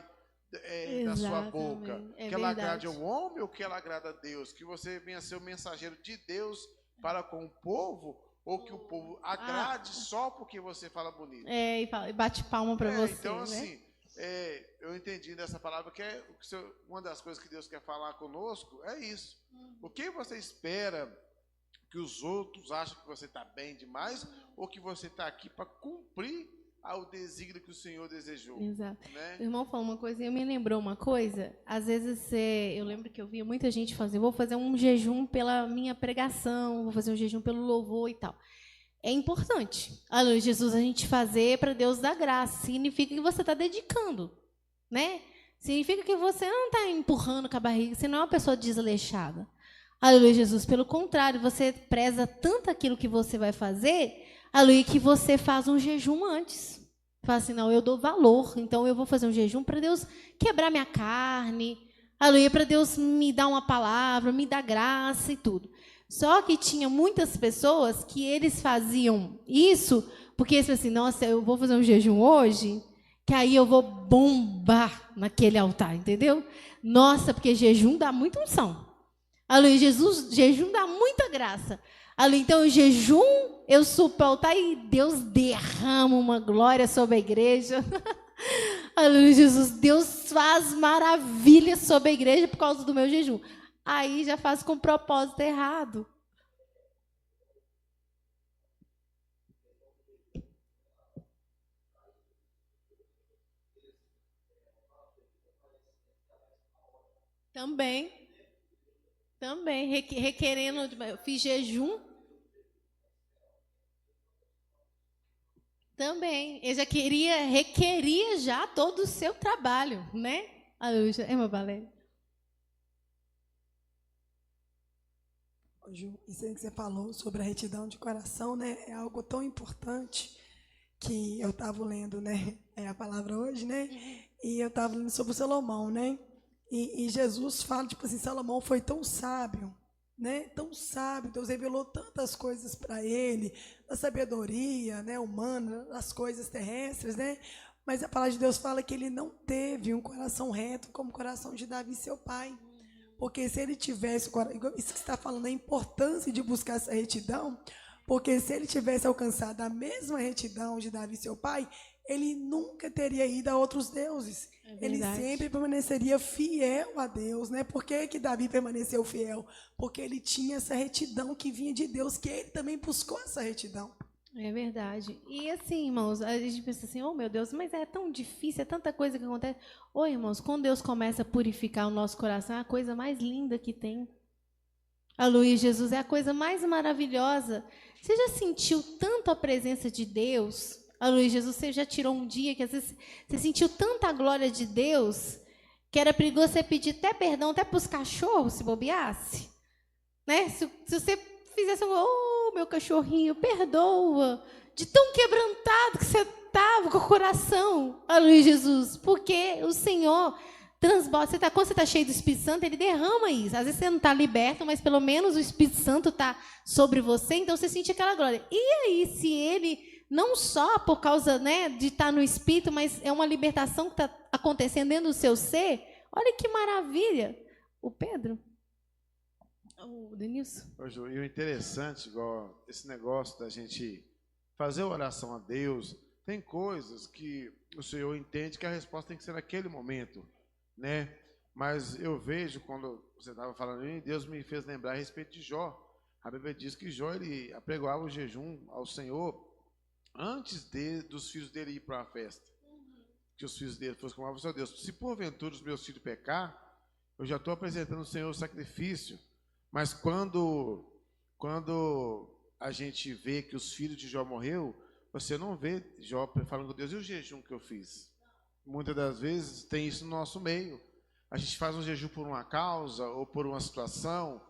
da sua boca? Que ela agrade ao homem ou que ela agrada a Deus? Que você venha ser o mensageiro de Deus para com o povo? Ou que o povo agrade só porque você fala bonito? E bate palma para você. Então, né? assim, eu entendi dessa palavra que uma das coisas que Deus quer falar conosco é isso. O que você espera que os outros acham que você está bem demais ou que você está aqui para cumprir ao desígnio que o Senhor desejou? Exato. Né? O irmão falou uma coisa e me lembrou uma coisa. Às vezes, eu lembro que eu via muita gente fazer, vou fazer um jejum pela minha pregação, vou fazer um jejum pelo louvor e tal. É importante, aleluia, Jesus, a gente fazer para Deus dar graça. Significa que você está dedicando, né? Significa que você não está empurrando com a barriga, você não é uma pessoa desleixada. Aleluia, Jesus. Pelo contrário, você preza tanto aquilo que você vai fazer, aleluia, que você faz um jejum antes. Fala assim, não, eu dou valor, então eu vou fazer um jejum para Deus quebrar minha carne, aleluia, para Deus me dar uma palavra, me dar graça e tudo. Só que tinha muitas pessoas que eles faziam isso porque eles falavam assim, nossa, eu vou fazer um jejum hoje, que aí eu vou bombar naquele altar, entendeu? Nossa, porque jejum dá muita unção. Aleluia, Jesus, jejum dá muita graça. Aleluia, então o jejum, eu subo para o altar e Deus derrama uma glória sobre a igreja. Aleluia, Jesus, Deus faz maravilhas sobre a igreja por causa do meu jejum. Aí já faz com propósito errado. Também, requerendo, eu fiz jejum. Também, ele já requeria já todo o seu trabalho, né? Aleluia, irmã Valéria. Ju, isso aí que você falou sobre a retidão de coração, né? É algo tão importante que eu estava lendo, né? É a palavra hoje, né? E eu estava lendo sobre o Salomão, né? E Jesus fala, tipo assim, Salomão foi tão sábio, né? Tão sábio, Deus revelou tantas coisas para ele, da sabedoria, né, humana, das coisas terrestres, né? Mas a palavra de Deus fala que ele não teve um coração reto como o coração de Davi, seu pai. Porque se ele tivesse, isso que você está falando, a importância de buscar essa retidão, porque se ele tivesse alcançado a mesma retidão de Davi, seu pai, ele nunca teria ido a outros deuses. Ele sempre permaneceria fiel a Deus, né? Por que Davi permaneceu fiel? Porque ele tinha essa retidão que vinha de Deus, que ele também buscou essa retidão. É verdade. E assim, irmãos, a gente pensa assim, oh meu Deus, mas é tão difícil, é tanta coisa que acontece. Ô, irmãos, quando Deus começa a purificar o nosso coração, é a coisa mais linda que tem. Aleluia, Jesus, é a coisa mais maravilhosa. Você já sentiu tanto a presença de Deus? Aleluia, Jesus, você já tirou um dia que às vezes você sentiu tanta glória de Deus que era perigoso você pedir até perdão até para os cachorros, se bobeasse? Né? Se você fizesse oh, meu cachorrinho, perdoa, de tão quebrantado que você estava com o coração, aleluia, Jesus, porque o Senhor transborda, quando você está cheio do Espírito Santo, Ele derrama isso, às vezes você não está liberto, mas pelo menos o Espírito Santo está sobre você, então você sente aquela glória, e aí se Ele, não só por causa, né, de estar no Espírito, mas é uma libertação que está acontecendo dentro do seu ser, olha que maravilha, o Pedro... O Denilson. E o interessante, igual esse negócio da gente fazer oração a Deus, tem coisas que o Senhor entende que a resposta tem que ser naquele momento, né? Mas eu vejo, quando você estava falando, Deus me fez lembrar a respeito de Jó. A Bíblia diz que Jó, ele apregoava o jejum ao Senhor antes dos filhos dele ir para a festa. Que os filhos dele fossem como ao seu Deus. Se porventura os meus filhos pecar, eu já estou apresentando ao Senhor o sacrifício. Mas quando a gente vê que os filhos de Jó morreu, você não vê Jó falando com Deus, e o jejum que eu fiz? Muitas das vezes tem isso no nosso meio. A gente faz um jejum por uma causa ou por uma situação,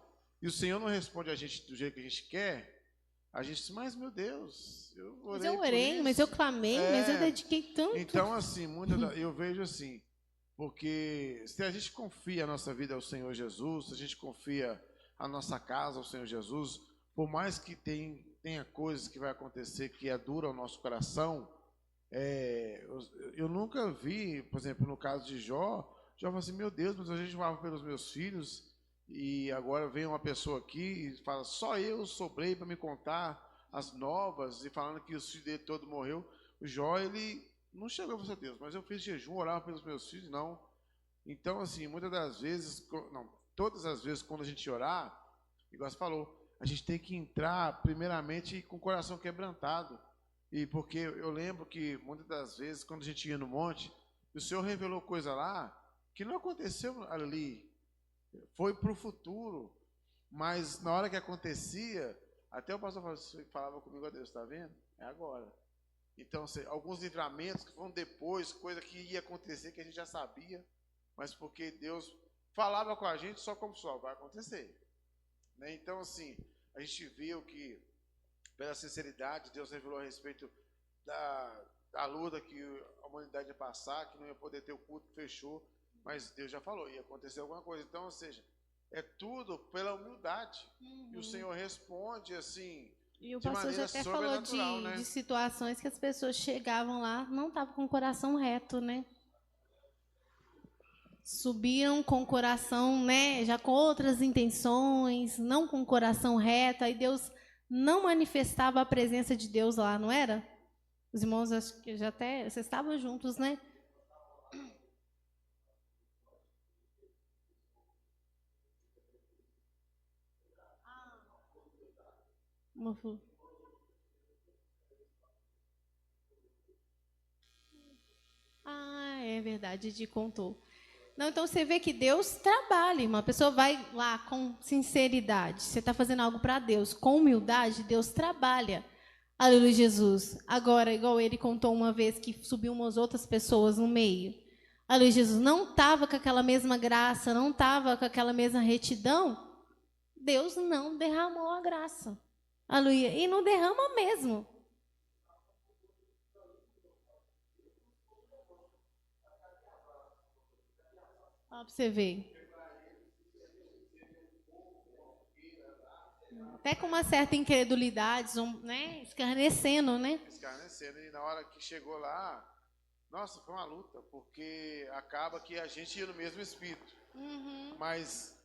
e o Senhor não responde a gente do jeito que a gente quer. A gente diz, mas meu Deus, eu orei, mas eu clamei, mas eu dediquei tanto. Então, assim, eu vejo assim, porque se a gente confia a nossa vida ao Senhor Jesus, se a gente confia a nossa casa ao Senhor Jesus, por mais que tenha coisas que vai acontecer que é dura ao nosso coração, eu nunca vi, por exemplo, no caso de Jó falou assim, meu Deus, mas a gente vai pelos meus filhos, e agora vem uma pessoa aqui e fala, só eu sobrei para me contar as novas, e falando que os filhos dele todo morreu. O Jó, ele não chegou a você, Deus, mas eu fiz jejum, orava pelos meus filhos, não. Então, assim, muitas das vezes, todas as vezes, quando a gente orar, igual você falou, a gente tem que entrar, primeiramente, com o coração quebrantado. E porque eu lembro que, muitas das vezes, quando a gente ia no monte, o Senhor revelou coisa lá que não aconteceu ali. Foi para o futuro. Mas, na hora que acontecia, até o pastor falava comigo, ó Deus, está vendo? É agora. Então, alguns livramentos que foram depois, coisa que ia acontecer, que a gente já sabia, mas porque Deus falava com a gente só como só, vai acontecer. Né? Então, assim, a gente viu que, pela sinceridade, Deus revelou a respeito da luta que a humanidade ia passar, que não ia poder ter o culto, fechou, mas Deus já falou, ia acontecer alguma coisa. Então, ou seja, é tudo pela humildade. E o Senhor responde, assim, e o pastor já até falou de situações que as pessoas chegavam lá, não estavam com o coração reto, né? Subiram com o coração, né, já com outras intenções, não com o coração reto, aí Deus não manifestava a presença de Deus lá, não era? Os irmãos, acho que já até, vocês estavam juntos, né? Ah, é verdade, Didi contou. Não, então você vê que Deus trabalha, irmã. A pessoa vai lá com sinceridade. Você está fazendo algo para Deus. Com humildade, Deus trabalha. Aleluia, Jesus. Agora, igual ele contou uma vez que subiu umas outras pessoas no meio. Aleluia, Jesus. Não estava com aquela mesma graça, não estava com aquela mesma retidão. Deus não derramou a graça. Aleluia. E não derrama mesmo. Olha para você ver. Até com uma certa incredulidade, né? Escarnecendo, né? Escarnecendo. E na hora que chegou lá, nossa, foi uma luta, porque acaba que a gente ia no mesmo espírito. Uhum. Mas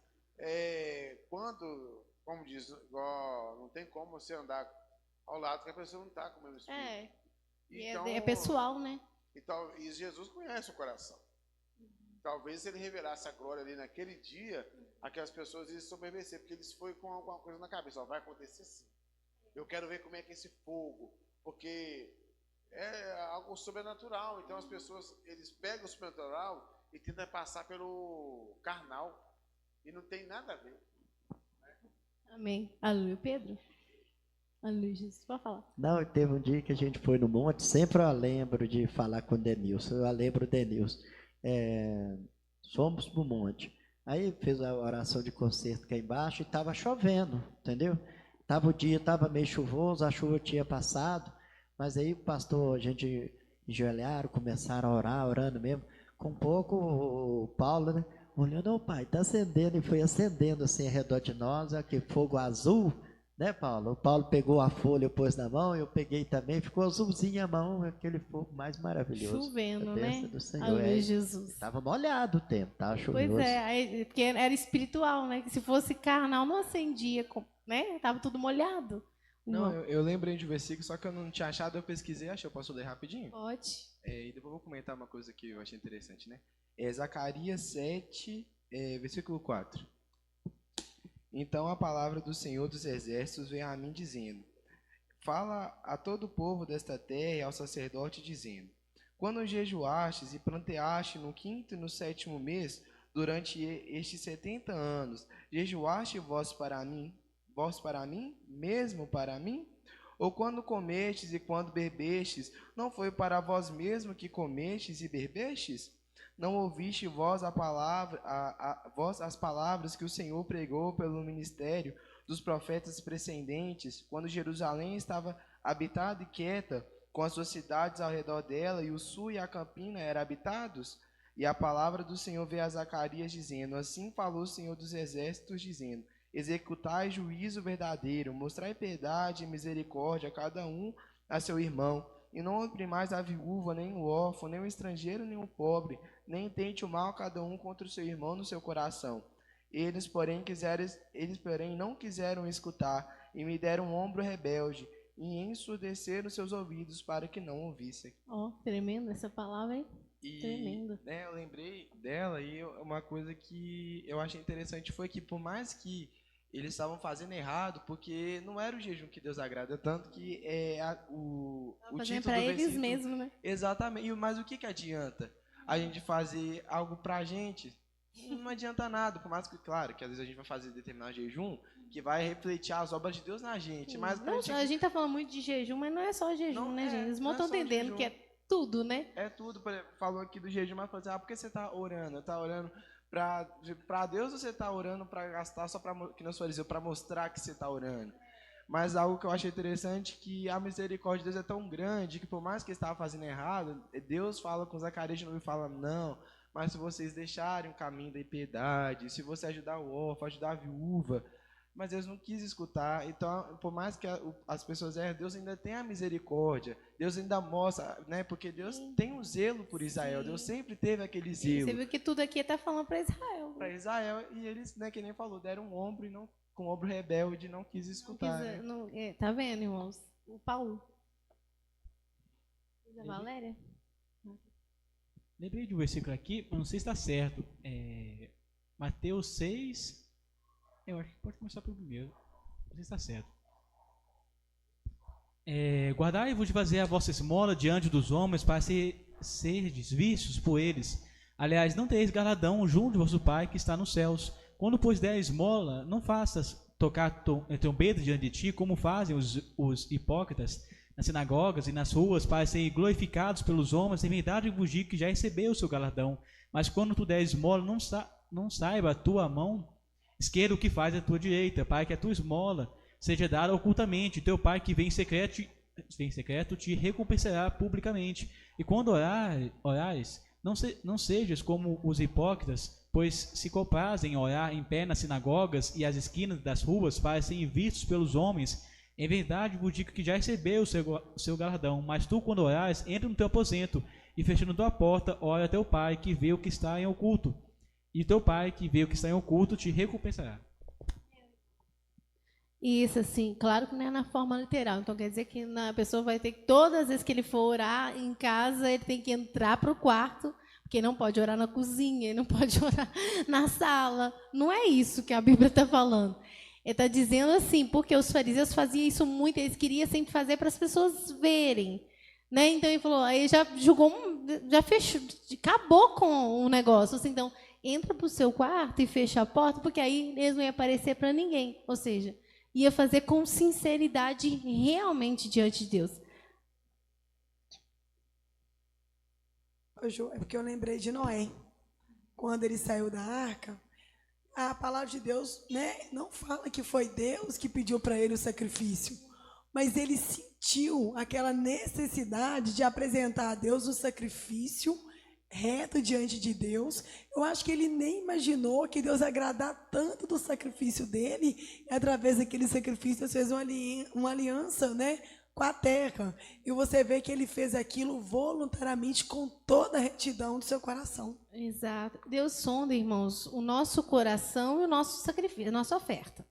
quando, como diz, não tem como você andar ao lado que a pessoa não está com o mesmo espírito. Então, é pessoal, né? E Jesus conhece o coração. Talvez se ele revelasse a glória ali naquele dia, aquelas pessoas iam sobreviver, porque eles foram com alguma coisa na cabeça. Ó, vai acontecer sim. Eu quero ver como é que é esse fogo, porque é algo sobrenatural. Então as pessoas, eles pegam o sobrenatural e tentam passar pelo carnal. E não tem nada a ver. Amém. Aleluia, Pedro? Aleluia, Jesus. Pode falar. Não, teve um dia que a gente foi no monte, sempre eu lembro de falar com o Denilson, eu lembro o Denilson. Fomos pro monte. Aí fez a oração de concerto cá embaixo e estava chovendo, entendeu? O dia estava meio chuvoso, a chuva tinha passado, mas aí o pastor, a gente enjoelharam, começaram a orar, orando mesmo. Com pouco o Paulo, né, olhando, pai, está acendendo, e foi acendendo assim ao redor de nós, aquele fogo azul, né, Paulo? O Paulo pegou a folha, pôs na mão, eu peguei também, ficou azulzinha a mão, aquele fogo mais maravilhoso. Chovendo, né? Do Senhor. Aleluia, Jesus. Estava molhado o tempo, estava chuvoso. Pois é, porque era espiritual, né? Que se fosse carnal não acendia, né? Tava tudo molhado. Não, eu lembrei de um versículo, só que eu não tinha achado, eu pesquisei, achei, eu posso ler rapidinho? Pode. E depois eu vou comentar uma coisa que eu achei interessante, né? Zacarias 7, versículo 4. Então a palavra do Senhor dos Exércitos veio a mim dizendo: fala a todo o povo desta terra e ao sacerdote dizendo: quando jejuastes e planteaste no 5º e no 7º mês, durante estes 70 anos, jejuaste vós para mim, mesmo para mim? Ou quando comestes e quando bebestes, não foi para vós mesmo que comestes e bebestes? Não ouviste vós vós as palavras que o Senhor pregou pelo ministério dos profetas precedentes, quando Jerusalém estava habitada e quieta, com as suas cidades ao redor dela, e o sul e a campina eram habitados? E a palavra do Senhor veio a Zacarias, dizendo: assim falou o Senhor dos Exércitos, dizendo: executai juízo verdadeiro, mostrai piedade e misericórdia a cada um a seu irmão, e não oprimais a viúva, nem o órfão, nem o estrangeiro, nem o pobre, nem tente o mal a cada um contra o seu irmão no seu coração. Eles, porém, não quiseram escutar, e me deram um ombro rebelde, e ensurdeceram seus ouvidos para que não ouvissem. Tremenda essa palavra, hein? Tremendo. Eu lembrei dela, e uma coisa que eu achei interessante foi que, por mais que eles estavam fazendo errado, porque não era o jejum que Deus agrada, tanto que o título para do eles versículo... mesmos, né? Exatamente, mas o que adianta a gente fazer algo pra gente? Não adianta nada, por mais que, claro, que às vezes a gente vai fazer determinado jejum, que vai refletir as obras de Deus na gente. Mas a gente tá falando muito de jejum, mas não é só jejum, né, gente? Eles não estão entendendo que é tudo, né? É tudo, por exemplo, falou aqui do jejum, mas falou assim, por que você tá orando? Tá orando para Deus ou você está orando para gastar só para que não fariseu, para mostrar que você está orando? Mas algo que eu achei interessante, que a misericórdia de Deus é tão grande que por mais que estava fazendo errado, Deus fala com Zacarias de novo e fala: não, mas se vocês deixarem o caminho da impiedade, se você ajudar o órfão, ajudar a viúva, mas Deus não quis escutar. Então, por mais que as pessoas erram, Deus ainda tem a misericórdia, Deus ainda mostra, né? Porque Deus tem um zelo por Israel. Sim. Deus sempre teve aquele zelo. Você viu que tudo aqui está falando para Israel. Para Israel, e eles, né, que nem falou, deram um ombro e não, com o ombro rebelde, não quis escutar. Tá vendo, irmãos? O Paulo. A Valéria? Lembrei de um versículo aqui, mas não sei se está certo. Mateus 6... Eu acho que pode começar pelo primeiro. Não sei se está certo. Guardai-vos de fazer a vossa esmola diante dos homens, para serdes vistos por eles. Aliás, não tereis galardão junto de vosso Pai que está nos céus. Quando, pois, der esmola, não faças tocar trombeta diante de ti, como fazem os hipócritas nas sinagogas e nas ruas, para serem glorificados pelos homens. Em verdade vos digo que já recebeu o seu galardão. Mas quando tu der esmola, não saiba a tua mão esquerda o que faz a tua direita, para que a tua esmola seja dada ocultamente. Teu Pai que vem em secreto te recompensará publicamente. E quando orares, não sejas como os hipócritas, pois se comprazem em orar em pé nas sinagogas e às esquinas das ruas para serem vistos pelos homens. Em verdade vos digo que já recebeu o seu galardão. Mas tu, quando orares, entra no teu aposento e, fechando tua porta, ora a teu Pai que vê o que está em oculto. E teu Pai que vê o que está em oculto te recompensará. Isso, assim, claro que não é na forma literal. Então, quer dizer que a pessoa vai ter que, todas as vezes que ele for orar em casa, ele tem que entrar para o quarto, porque não pode orar na cozinha, ele não pode orar na sala. Não é isso que a Bíblia está falando. Ele está dizendo assim, porque os fariseus faziam isso muito, eles queriam sempre fazer para as pessoas verem. Né? Então, ele falou, aí já julgou, já fechou, acabou com o negócio. Assim, então, entra para o seu quarto e fecha a porta, porque aí eles não iam aparecer para ninguém. Ou seja, ia fazer com sinceridade realmente diante de Deus. É porque eu lembrei de Noé. Quando ele saiu da arca, a palavra de Deus, né, não fala que foi Deus que pediu para ele o sacrifício, mas ele sentiu aquela necessidade de apresentar a Deus o sacrifício reto diante de Deus. Eu acho que ele nem imaginou que Deus ia agradar tanto do sacrifício dele, e através daquele sacrifício Deus fez uma aliança, né, com a terra. E você vê que ele fez aquilo voluntariamente, com toda a retidão do seu coração. Exato. Deus sonda, irmãos, o nosso coração e o nosso sacrifício, a nossa oferta.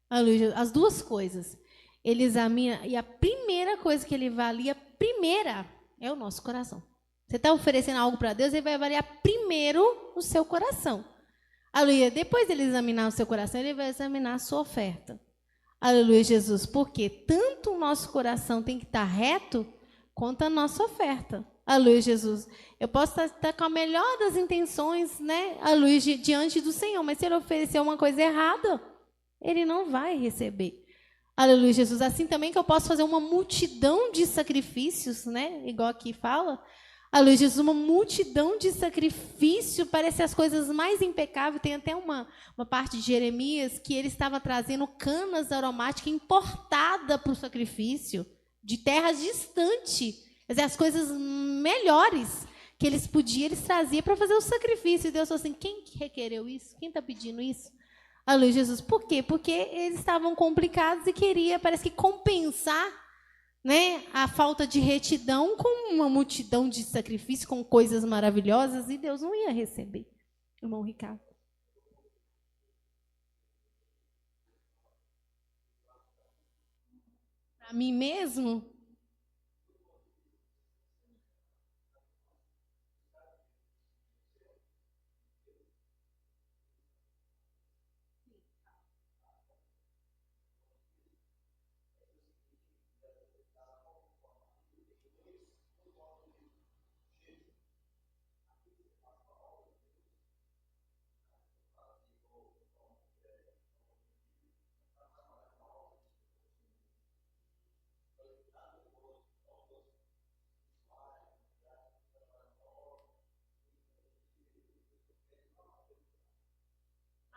Aleluia. As duas coisas. Ele examina, e a primeira coisa que ele avalia, primeira, é o nosso coração. Você está oferecendo algo para Deus, ele vai avaliar primeiro o seu coração. Aleluia. Depois dele examinar o seu coração, ele vai examinar a sua oferta. Aleluia, Jesus. Porque tanto o nosso coração tem que estar reto, quanto a nossa oferta. Aleluia, Jesus. Eu posso estar com a melhor das intenções, né? Aleluia, diante do Senhor. Mas se ele oferecer uma coisa errada, ele não vai receber. Aleluia, Jesus. Assim também que eu posso fazer uma multidão de sacrifícios, né? Igual aqui fala. Aleluia, Jesus, uma multidão de sacrifício, parece as coisas mais impecáveis. Tem até uma parte de Jeremias que ele estava trazendo canas aromáticas importadas para o sacrifício, de terras distantes. Quer dizer, as coisas melhores que eles podiam, eles traziam para fazer o sacrifício. E Deus falou assim, quem requereu isso? Quem está pedindo isso? Aleluia, Jesus. Por quê? Porque eles estavam complicados e queria, parece que, compensar, né, a falta de retidão com uma multidão de sacrifícios, com coisas maravilhosas, e Deus não ia receber. Irmão Ricardo. Para mim mesmo?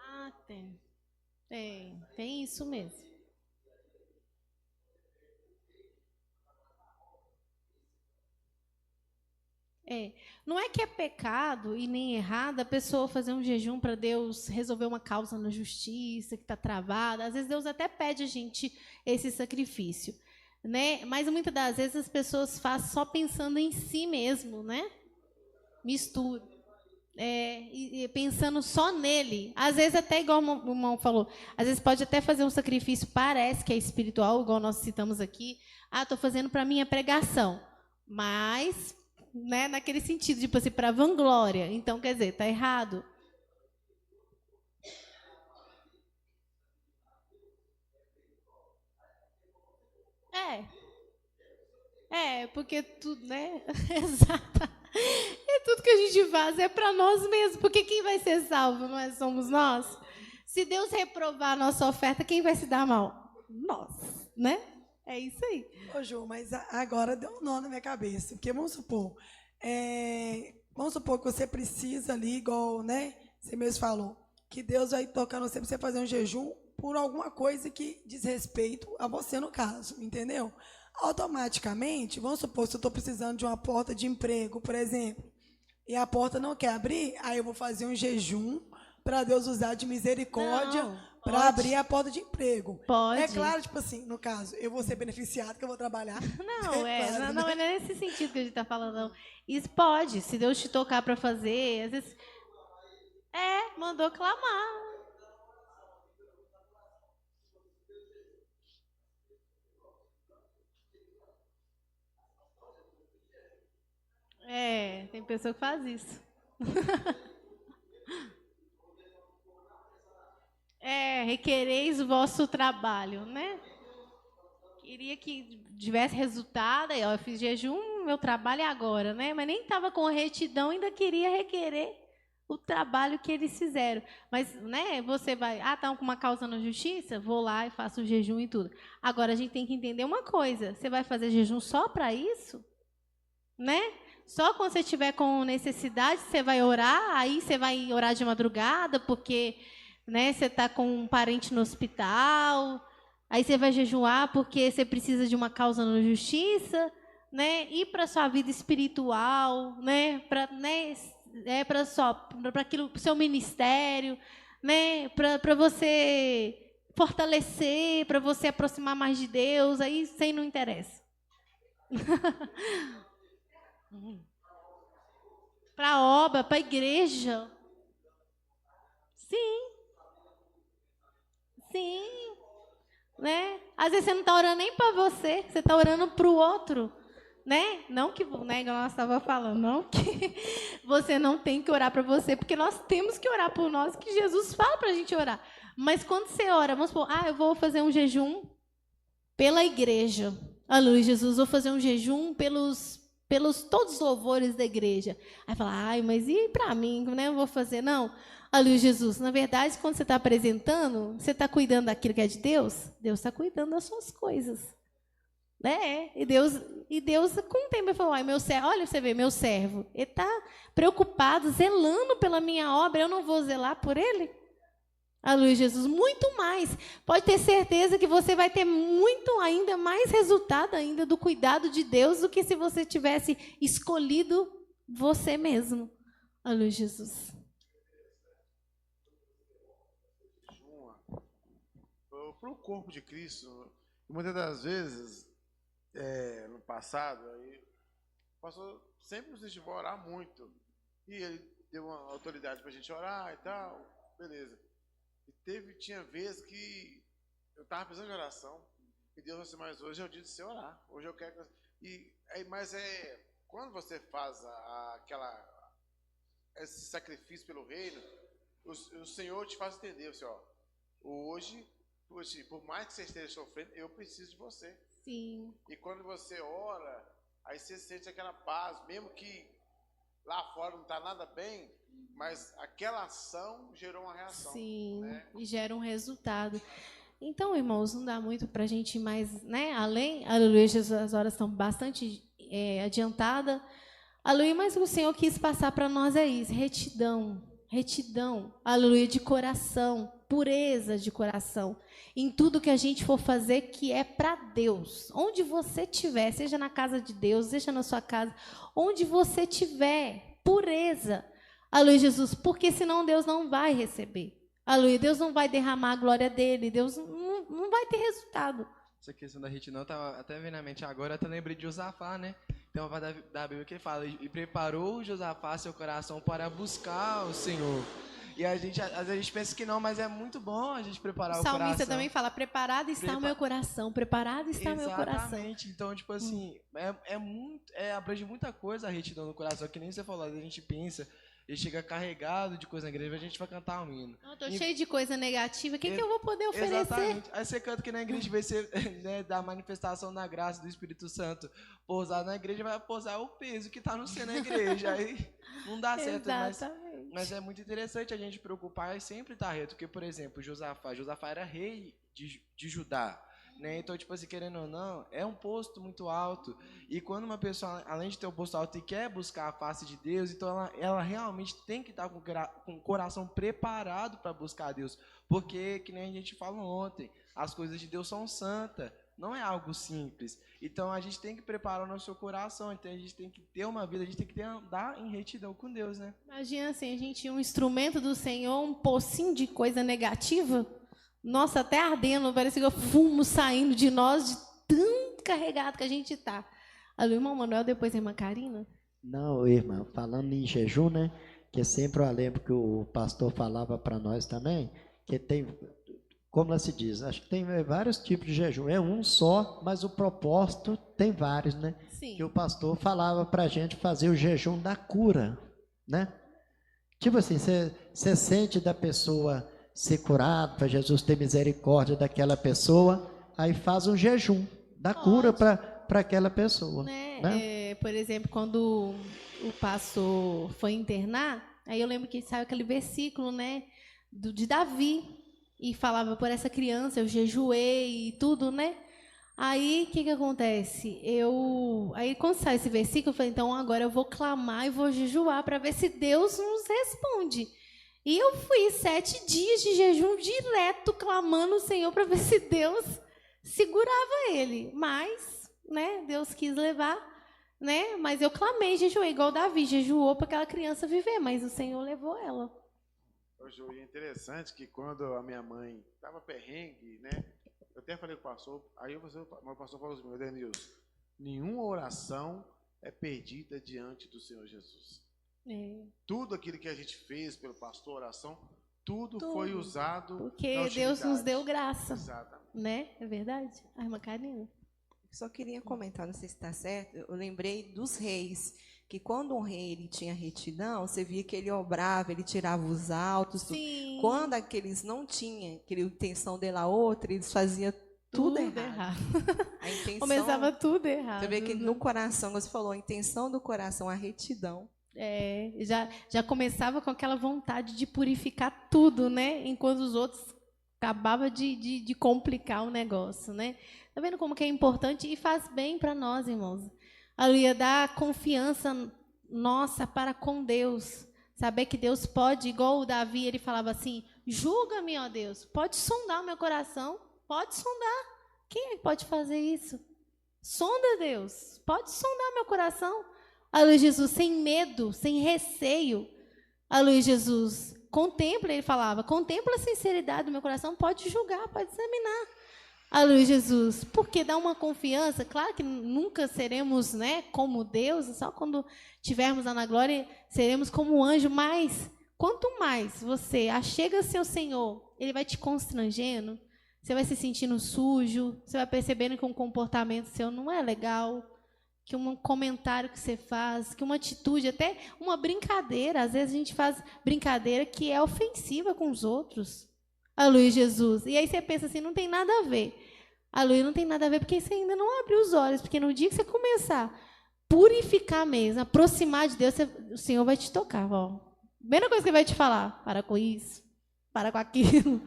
Ah, tem. Tem isso mesmo. Não é que é pecado e nem errado a pessoa fazer um jejum para Deus resolver uma causa na justiça que está travada. Às vezes Deus até pede a gente esse sacrifício, né? Mas muitas das vezes as pessoas fazem só pensando em si mesmo, né? Mistura. E pensando só nele. Às vezes até igual o irmão falou, às vezes pode até fazer um sacrifício, parece que é espiritual, igual nós citamos aqui. Ah, estou fazendo para minha pregação. Mas, né, naquele sentido, tipo assim, para vanglória. Então, quer dizer, está errado. Porque tudo, né? Exato. E tudo que a gente faz é para nós mesmos, porque quem vai ser salvo não somos nós? Se Deus reprovar a nossa oferta, quem vai se dar mal? Nós, né? É isso aí. Ô, Ju, mas agora deu um nó na minha cabeça. Porque vamos supor que você precisa ali, igual, né? Você mesmo falou, que Deus vai tocar no você para você fazer um jejum por alguma coisa que diz respeito a você, no caso, entendeu? Automaticamente, vamos supor, se eu estou precisando de uma porta de emprego, por exemplo, e a porta não quer abrir, aí eu vou fazer um jejum para Deus usar de misericórdia para abrir a porta de emprego. Pode. É claro, tipo assim, no caso, eu vou ser beneficiado, que eu vou trabalhar. Não, claro, não é nesse sentido que a gente está falando, não. Isso pode, se Deus te tocar para fazer, às vezes... mandou clamar. Tem pessoa que faz isso. Requereis o vosso trabalho, né? Queria que tivesse resultado, aí, ó, eu fiz jejum, meu trabalho é agora, né? Mas nem estava com retidão, ainda queria requerer o trabalho que eles fizeram. Mas, né, você vai, estão com uma causa na justiça? Vou lá e faço o jejum e tudo. Agora, a gente tem que entender uma coisa, você vai fazer jejum só para isso? Né? Só quando você estiver com necessidade, você vai orar, aí você vai orar de madrugada, porque, né, você está com um parente no hospital, aí você vai jejuar porque você precisa de uma causa na justiça, né? E para a sua vida espiritual, né? Para aquilo, pro seu ministério, né? Para você fortalecer, para você aproximar mais de Deus, aí sem não interessa. Para obra, para a igreja. Sim. Né? Às vezes você não está orando nem para você, você está orando para o outro. Né? Não que, né, igual nós estávamos falando, não que você não tem que orar para você, porque nós temos que orar por nós, que Jesus fala para a gente orar. Mas quando você ora, vamos supor, eu vou fazer um jejum pela igreja. Aleluia, Jesus, vou fazer um jejum pelos todos os louvores da igreja. Aí fala, mas e para mim, né? Eu vou fazer, não. Aleluia, Jesus. Na verdade, quando você está apresentando, você está cuidando daquilo que é de Deus? Deus está cuidando das suas coisas. Né? E Deus com o tempo, falou, meu servo, olha, você vê, meu servo, ele está preocupado, zelando pela minha obra, eu não vou zelar por ele? Aleluia, Jesus, muito mais. Pode ter certeza que você vai ter muito ainda mais resultado ainda do cuidado de Deus do que se você tivesse escolhido você mesmo. Aleluia, Jesus. Para o corpo de Cristo, muitas das vezes, no passado, aí, o pastor sempre nos incentivou a orar muito. E ele deu uma autoridade para a gente orar e tal, beleza. E tinha vezes que eu estava precisando de oração, e Deus disse, mas hoje é o dia de você orar, hoje eu quero que... Mas quando você faz esse sacrifício pelo reino, o Senhor te faz entender, assim, hoje, por mais que você esteja sofrendo, eu preciso de você. Sim. E quando você ora, aí você sente aquela paz, mesmo que lá fora não está nada bem, mas aquela ação gerou uma reação. Sim, né? E gera um resultado. Então, irmãos, não dá muito para a gente ir mais, né? Além, aleluia, Jesus, as horas estão bastante adiantadas. Aleluia, mas o Senhor quis passar para nós isso, retidão, aleluia, de coração, pureza de coração, em tudo que a gente for fazer que é para Deus. Onde você estiver, seja na casa de Deus, seja na sua casa, onde você estiver, pureza. Aleluia, Jesus, porque senão Deus não vai receber. Aleluia, Deus não vai derramar a glória dele, Deus não vai ter resultado. Essa questão da retidão, eu estava até vendo na mente agora, até lembrei de Josafá, né? Então, vai da Bíblia que ele fala, e preparou Josafá seu coração para buscar o Senhor. E às vezes a gente pensa que não, mas é muito bom a gente preparar o coração. O salmista também fala, preparado está o meu coração, preparado está o meu coração. Exatamente, então, tipo assim, abrange muita coisa a retidão no coração, que nem você falou, a gente pensa ele chega carregado de coisa na igreja, a gente vai cantar um hino. Eu tô cheio de coisa negativa, o que eu vou poder oferecer? Exatamente. Aí você canta que na igreja vai ser, né, da manifestação da graça do Espírito Santo pousar na igreja, vai pousar o peso que tá no ser na igreja. Aí não dá certo. Mas é muito interessante a gente preocupar e sempre estar reto. Porque, por exemplo, Josafá era rei de Judá. Né? Então, tipo assim, querendo ou não, é um posto muito alto. E quando uma pessoa, além de ter um posto alto e quer buscar a face de Deus, então ela realmente tem que estar com o coração preparado para buscar a Deus. Porque, que nem a gente falou ontem, as coisas de Deus são santas. Não é algo simples. Então, a gente tem que preparar o nosso coração. Então, a gente tem que ter uma vida, a gente tem que andar em retidão com Deus, né? Imagina assim, a gente um instrumento do Senhor, um pocinho de coisa negativa. Nossa, até ardendo, parece que eu fumo saindo de nós, de tão carregado que a gente está. O irmão Manuel, depois a irmã Karina. Não, irmã, falando em jejum, né? Que sempre eu lembro que o pastor falava para nós também, que tem, como ela se diz, acho que tem vários tipos de jejum. É um só, mas o propósito tem vários, né? Sim. Que o pastor falava para a gente fazer o jejum da cura, né? Tipo assim, você sente da pessoa ser curado, para Jesus ter misericórdia daquela pessoa, aí faz um jejum da cura para aquela pessoa. Né? Por exemplo, quando o pastor foi internar, aí eu lembro que saiu aquele versículo, né, de Davi, e falava por essa criança, eu jejuei e tudo, né? Aí, o que acontece? Aí, quando sai esse versículo, eu falei, então agora eu vou clamar e vou jejuar para ver se Deus nos responde. E eu fui 7 dias de jejum direto, clamando o Senhor para ver se Deus segurava ele. Mas, né, Deus quis levar, né? Mas eu clamei, jejuei, igual Davi, jejuou para aquela criança viver, mas o Senhor levou ela. Hoje é interessante que quando a minha mãe estava perrengue, né? Eu até falei com o pastor, aí o pastor falou assim, Denilson, nenhuma oração é perdida diante do Senhor Jesus. Tudo aquilo que a gente fez pelo pastor, oração, tudo foi usado. Porque Deus nos deu graça. Exatamente. Né? É verdade? A irmã Karina. Só queria comentar, não sei se está certo, eu lembrei dos reis, que quando um rei ele tinha retidão, você via que ele obrava, ele tirava os altos. Sim. Quando aqueles não tinham aquela intenção dele a outra, eles faziam tudo errado. A intenção, começava tudo errado. Você vê que no coração, você falou, a intenção do coração, a retidão. Já começava com aquela vontade de purificar tudo, né? Enquanto os outros acabavam de complicar o negócio, né? Tá vendo como que é importante e faz bem para nós, irmãos? Aleluia, dar confiança nossa para com Deus. Saber que Deus pode, igual o Davi, ele falava assim, julga-me, ó Deus, pode sondar o meu coração, pode sondar. Quem é que pode fazer isso? Sonda, Deus, pode sondar o meu coração. Aleluia, Jesus, sem medo, sem receio. Aleluia, Jesus, contempla, ele falava, contempla a sinceridade do meu coração, pode julgar, pode examinar. Aleluia, Jesus, porque dá uma confiança, claro que nunca seremos, né, como Deus, só quando tivermos lá na glória, seremos como um anjo, mas quanto mais você achega-se ao Senhor, Ele vai te constrangendo, você vai se sentindo sujo, você vai percebendo que um comportamento seu não é legal, que um comentário que você faz, que uma atitude, até uma brincadeira, às vezes a gente faz brincadeira que é ofensiva com os outros. Aleluia, Jesus. E aí você pensa assim, não tem nada a ver. Aleluia, não tem nada a ver, porque você ainda não abriu os olhos, porque no dia que você começar a purificar mesmo, aproximar de Deus, o Senhor vai te tocar. Ó. Primeira coisa que Ele vai te falar, para com isso, para com aquilo.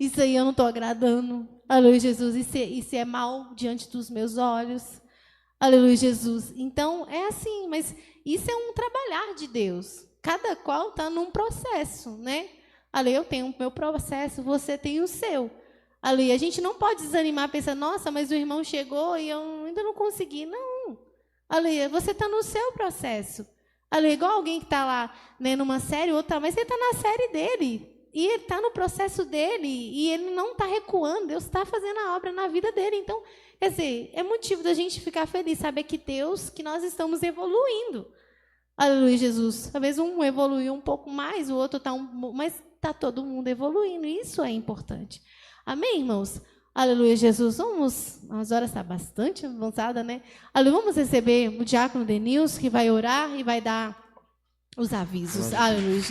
Isso aí eu não estou agradando. Aleluia, Jesus. Isso é mal diante dos meus olhos. Aleluia, Jesus. Então, é assim, mas isso é um trabalhar de Deus. Cada qual está num processo, né? Aleluia, eu tenho o meu processo, você tem o seu. Aleluia, a gente não pode desanimar, pensar, nossa, mas o irmão chegou e eu ainda não consegui. Não. Aleluia, você está no seu processo. Aleluia, igual alguém que está lá, né, numa série, outra, mas ele está na série dele. E ele está no processo dele, e ele não está recuando, Deus está fazendo a obra na vida dele. Então, quer dizer, é motivo da gente ficar feliz, saber que Deus, que nós estamos evoluindo. Aleluia, Jesus. Talvez um evoluiu um pouco mais, o outro está mas está todo mundo evoluindo, e isso é importante. Amém, irmãos? Aleluia, Jesus. As horas estão bastante avançadas, né? Aleluia, vamos receber o diácono Denilson, que vai orar e vai dar Os avisos. Ah, Luiz.